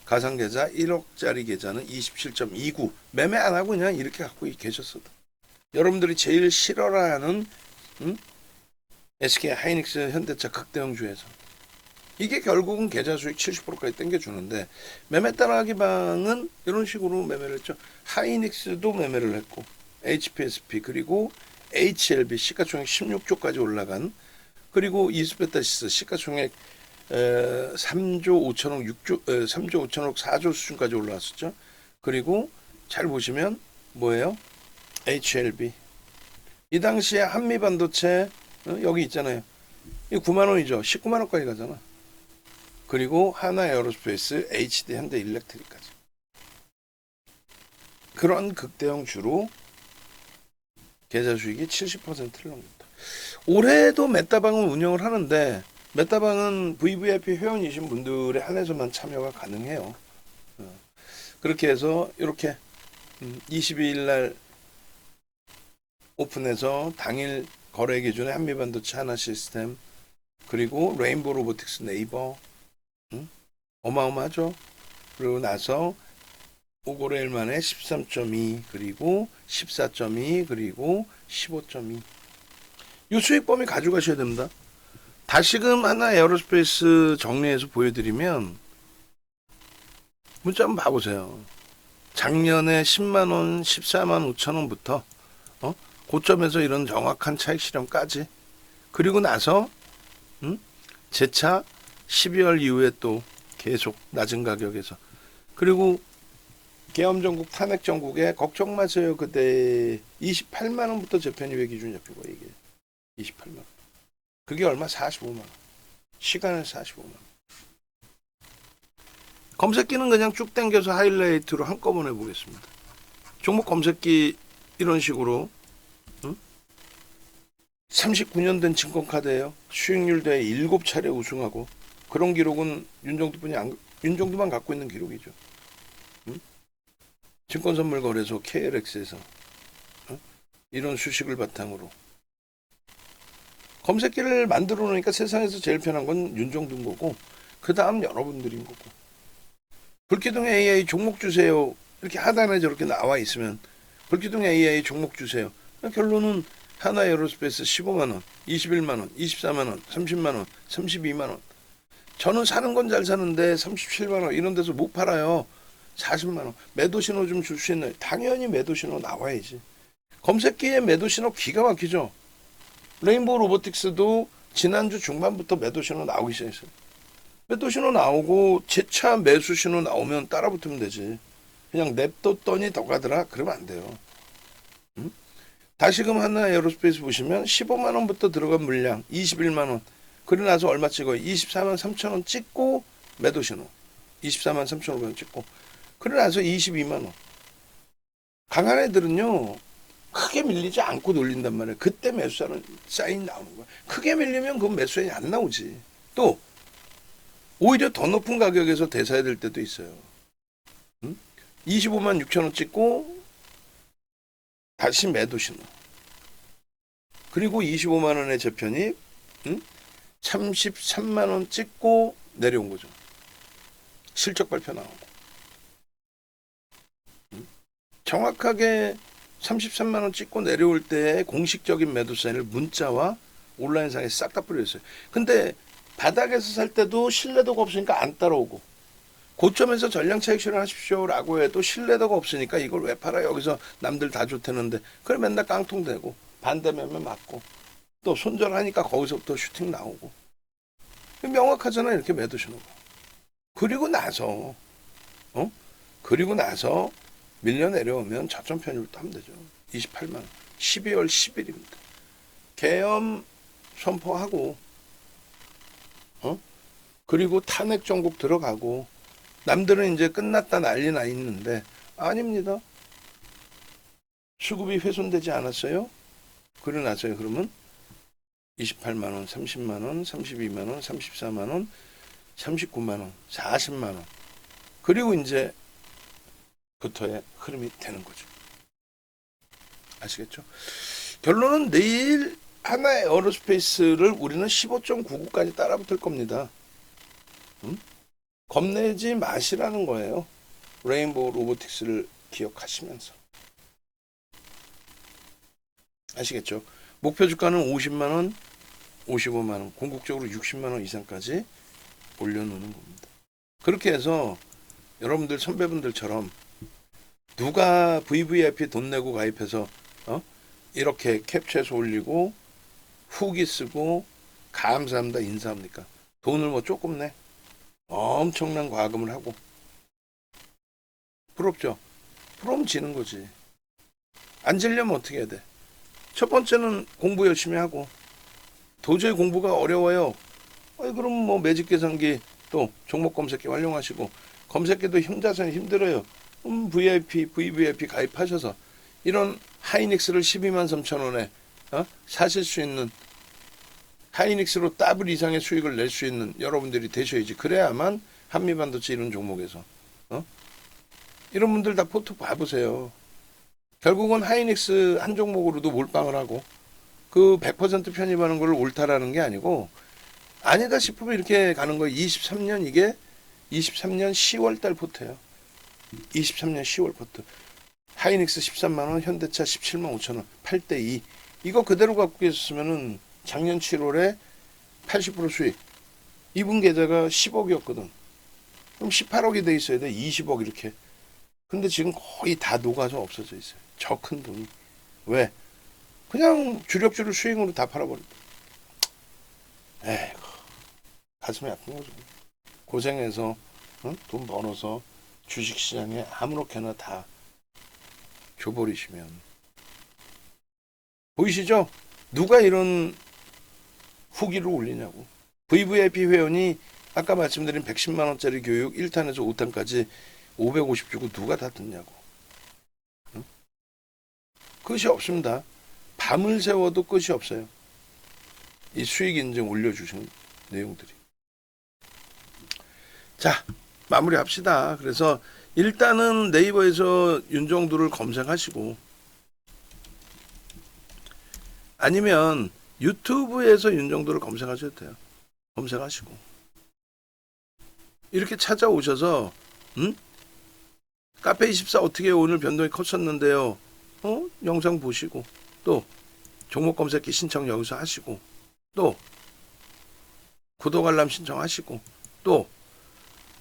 가상계좌 1억짜리 계좌는 27.29. 매매 안 하고 그냥 이렇게 갖고 계셨어도. 여러분들이 제일 싫어하는 SK 하이닉스 현대차 극대형주에서 이게 결국은 계좌 수익 70%까지 땡겨주는데 매매 따라하기 방은 이런 식으로 매매를 했죠. 하이닉스도 매매를 했고 HPSP 그리고 HLB 시가총액 16조까지 올라간 그리고 이스페타시스 시가총액 3조 5천억 6조 3조 5천억 4조 수준까지 올라왔었죠. 그리고 잘 보시면 뭐예요? HLB 이 당시에 한미반도체 여기 있잖아요. 이 9만 원이죠. 19만 원까지 가잖아. 그리고 하나 에어로스페이스, HD 현대일렉트릭까지. 그런 극대형 주로 계좌 수익이 70%를 넘깁니다. 올해도 메타방은 운영을 하는데 메타방은 VVIP 회원이신 분들에 한해서만 참여가 가능해요. 그렇게 해서 이렇게 22일 날 오픈해서 당일 거래 기준에 한미반도체 하나 시스템 그리고 레인보우 로보틱스 네이버 어마어마하죠. 그리고 나서 5거래일 만에 13.2 그리고 14.2 그리고 15.2 이 수익 범위 가져가셔야 됩니다. 다시금 하나 에어로스페이스 정리해서 보여드리면 문자 한번 봐보세요. 작년에 10만원 14만 5천원부터 고점에서 이런 정확한 차익 실현까지 그리고 나서 재차 12월 이후에 또 계속 낮은 가격에서 그리고 계엄 전국 탄핵 전국에 걱정 마세요. 그때 28만 원부터 재편입의 기준 잡힌 거예요. 이게 28만 원. 그게 얼마? 45만 원. 시간에 45만 원. 검색기는 그냥 쭉 당겨서 하이라이트로 한꺼번에 보겠습니다. 종목 검색기 이런 식으로 39년 된 증권카드예요. 수익률 대회 7차례 우승하고 그런 기록은 윤정두만 갖고 있는 기록이죠. 증권선물거래소 KLX에서 이런 수식을 바탕으로 검색기를 만들어 놓으니까 세상에서 제일 편한 건 윤정두인 거고 그 다음 여러분들인 거고 불기둥 AI 종목 주세요. 이렇게 하단에 저렇게 나와 있으면 불기둥 AI 종목 주세요. 결론은 하나 에어로스페이스 15만원, 21만원, 24만원, 30만원, 32만원. 저는 사는 건 잘 사는데 37만원 이런 데서 못 팔아요. 40만원. 매도 신호 좀 줄 수 있나요? 당연히 매도 신호 나와야지. 검색기에 매도 신호 기가 막히죠. 레인보우 로보틱스도 지난주 중반부터 매도 신호 나오기 시작했어요. 매도 신호 나오고 재차 매수 신호 나오면 따라 붙으면 되지. 그냥 냅뒀더니 더 가더라? 그러면 안 돼요. 응? 다시금 하나 에어로스페이스 보시면 15만 원부터 들어간 물량 21만 원. 그러고 나서 얼마 찍어요? 24만 3천 원 찍고 매도 신호. 24만 3천 원 찍고. 그러고 나서 22만 원. 강한 애들은요. 크게 밀리지 않고 놀린단 말이에요. 그때 매수하는 사인이 나오는 거야. 크게 밀리면 그 매수사인이 안 나오지. 또 오히려 더 높은 가격에서 대사해야 될 때도 있어요. 25만 6천 원 찍고 다시 매도 신호. 그리고 25만 원의 재편이 33만 원 찍고 내려온 거죠. 실적 발표 나오고. 정확하게 33만 원 찍고 내려올 때의 공식적인 매도 사인을 문자와 온라인상에 싹 다 뿌려있어요. 근데 바닥에서 살 때도 신뢰도가 없으니까 안 따라오고, 고점에서 전량 차익 실현하십시오라고 해도 신뢰도가 없으니까 이걸 왜 팔아? 여기서 남들 다 좋다는데. 그래 맨날 깡통대고 반대매매 맞고 또 손절하니까 거기서부터 슈팅 나오고. 명확하잖아, 이렇게 매도 신호가. 그리고 나서 밀려 내려오면 저점 편입을 또 하면 되죠. 28만 원. 12월 10일입니다. 계엄 선포하고 그리고 탄핵 정국 들어가고 남들은 이제 끝났다 난리 나 있는데 아닙니다. 수급이 훼손되지 않았어요? 그래 나서요. 그러면 28만 원, 30만 원, 32만 원, 34만 원, 39만 원, 40만 원. 그리고 이제 부터의 흐름이 되는 거죠. 아시겠죠? 결론은 내일 하나 에어로스페이스를 우리는 15.99까지 따라붙을 겁니다. 겁내지 마시라는 거예요. 레인보우 로보틱스를 기억하시면서. 아시겠죠? 목표 주가는 50만 원, 55만 원, 궁극적으로 60만 원 이상까지 올려놓는 겁니다. 그렇게 해서 여러분들 선배분들처럼 누가 VVIP 돈 내고 가입해서 이렇게 캡처해서 올리고 후기 쓰고 감사합니다 인사합니까? 돈을 뭐 조금 내? 엄청난 과금을 하고. 부럽죠? 부러움 지는 거지. 안 질려면 어떻게 해야 돼? 첫 번째는 공부 열심히 하고. 도저히 공부가 어려워요. 그럼 뭐 매직 계산기 또 종목 검색기 활용하시고, 검색기도 혼자서는 힘들어요. VVIP 가입하셔서 이런 하이닉스를 12만 3천 원에 사실 수 있는, 하이닉스로 더블 이상의 수익을 낼 수 있는 여러분들이 되셔야지. 그래야만 한미반도체 이런 종목에서 이런 분들 다 포트 봐보세요. 결국은 하이닉스 한 종목으로도 몰빵을 하고 그 100% 편입하는 걸 옳다라는 게 아니고, 아니다 싶으면 이렇게 가는 거예요. 23년 이게 23년 10월 달 포트예요. 23년 10월 포트. 하이닉스 13만 원, 현대차 17만 5천 원, 8대 2. 이거 그대로 갖고 계셨으면은 작년 7월에 80% 수익. 이분 계좌가 10억이었거든. 그럼 18억이 돼 있어야 돼. 20억 이렇게. 근데 지금 거의 다 녹아서 없어져 있어요. 저 큰 돈이. 왜? 그냥 주력주를 수익으로 다 팔아버린다. 에이구, 가슴이 아픈 거죠. 고생해서 돈 벌어서 주식시장에 아무렇게나 다 줘버리시면. 보이시죠? 누가 이런 후기를 올리냐고. VVIP 회원이 아까 말씀드린 110만 원짜리 교육 1탄에서 5탄까지 550 주고 누가 다 듣냐고. 끝이 없습니다. 밤을 새워도 끝이 없어요. 이 수익 인증 올려주신 내용들이. 자, 마무리합시다. 그래서 일단은 네이버에서 윤정두를 검색하시고, 아니면 유튜브에서 윤정두를 검색하셔도 돼요. 검색하시고 이렇게 찾아오셔서 카페24 어떻게 오늘 변동이 컸었는데요, 영상 보시고, 또 종목 검색기 신청 여기서 하시고, 또 구독 알람 신청하시고, 또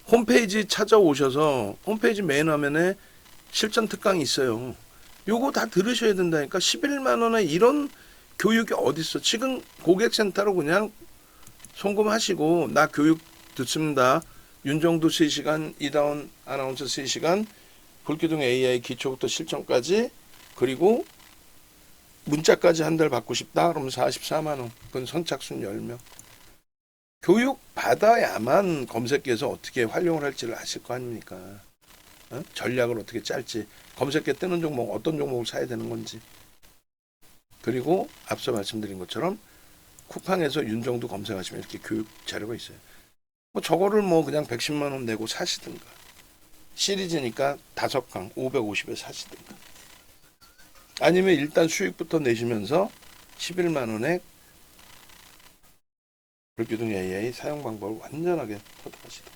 홈페이지 찾아오셔서 홈페이지 메인 화면에 실전 특강이 있어요. 요거 다 들으셔야 된다니까. 11만 원에 이런 교육이 어디 있어? 지금 고객센터로 그냥 송금하시고 나 교육 듣습니다. 윤정도 3시간, 이다운 아나운서 3시간, 불기둥 AI 기초부터 실전까지, 그리고 문자까지 한 달 받고 싶다. 그러면 44만 원. 그건 선착순 10명. 교육 받아야만 검색기에서 어떻게 활용을 할지를 아실 거 아닙니까? 어? 전략을 어떻게 짤지, 검색기에 뜨는 종목 어떤 종목을 사야 되는 건지. 그리고 앞서 말씀드린 것처럼 쿠팡에서 윤정도 검색하시면 이렇게 교육 자료가 있어요. 뭐 저거를 뭐 그냥 110만 원 내고 사시든가, 시리즈니까 5강 550에 사시든가, 아니면 일단 수익부터 내시면서 11만 원에 불기둥 AI 사용 방법을 완전하게 터득하시든가.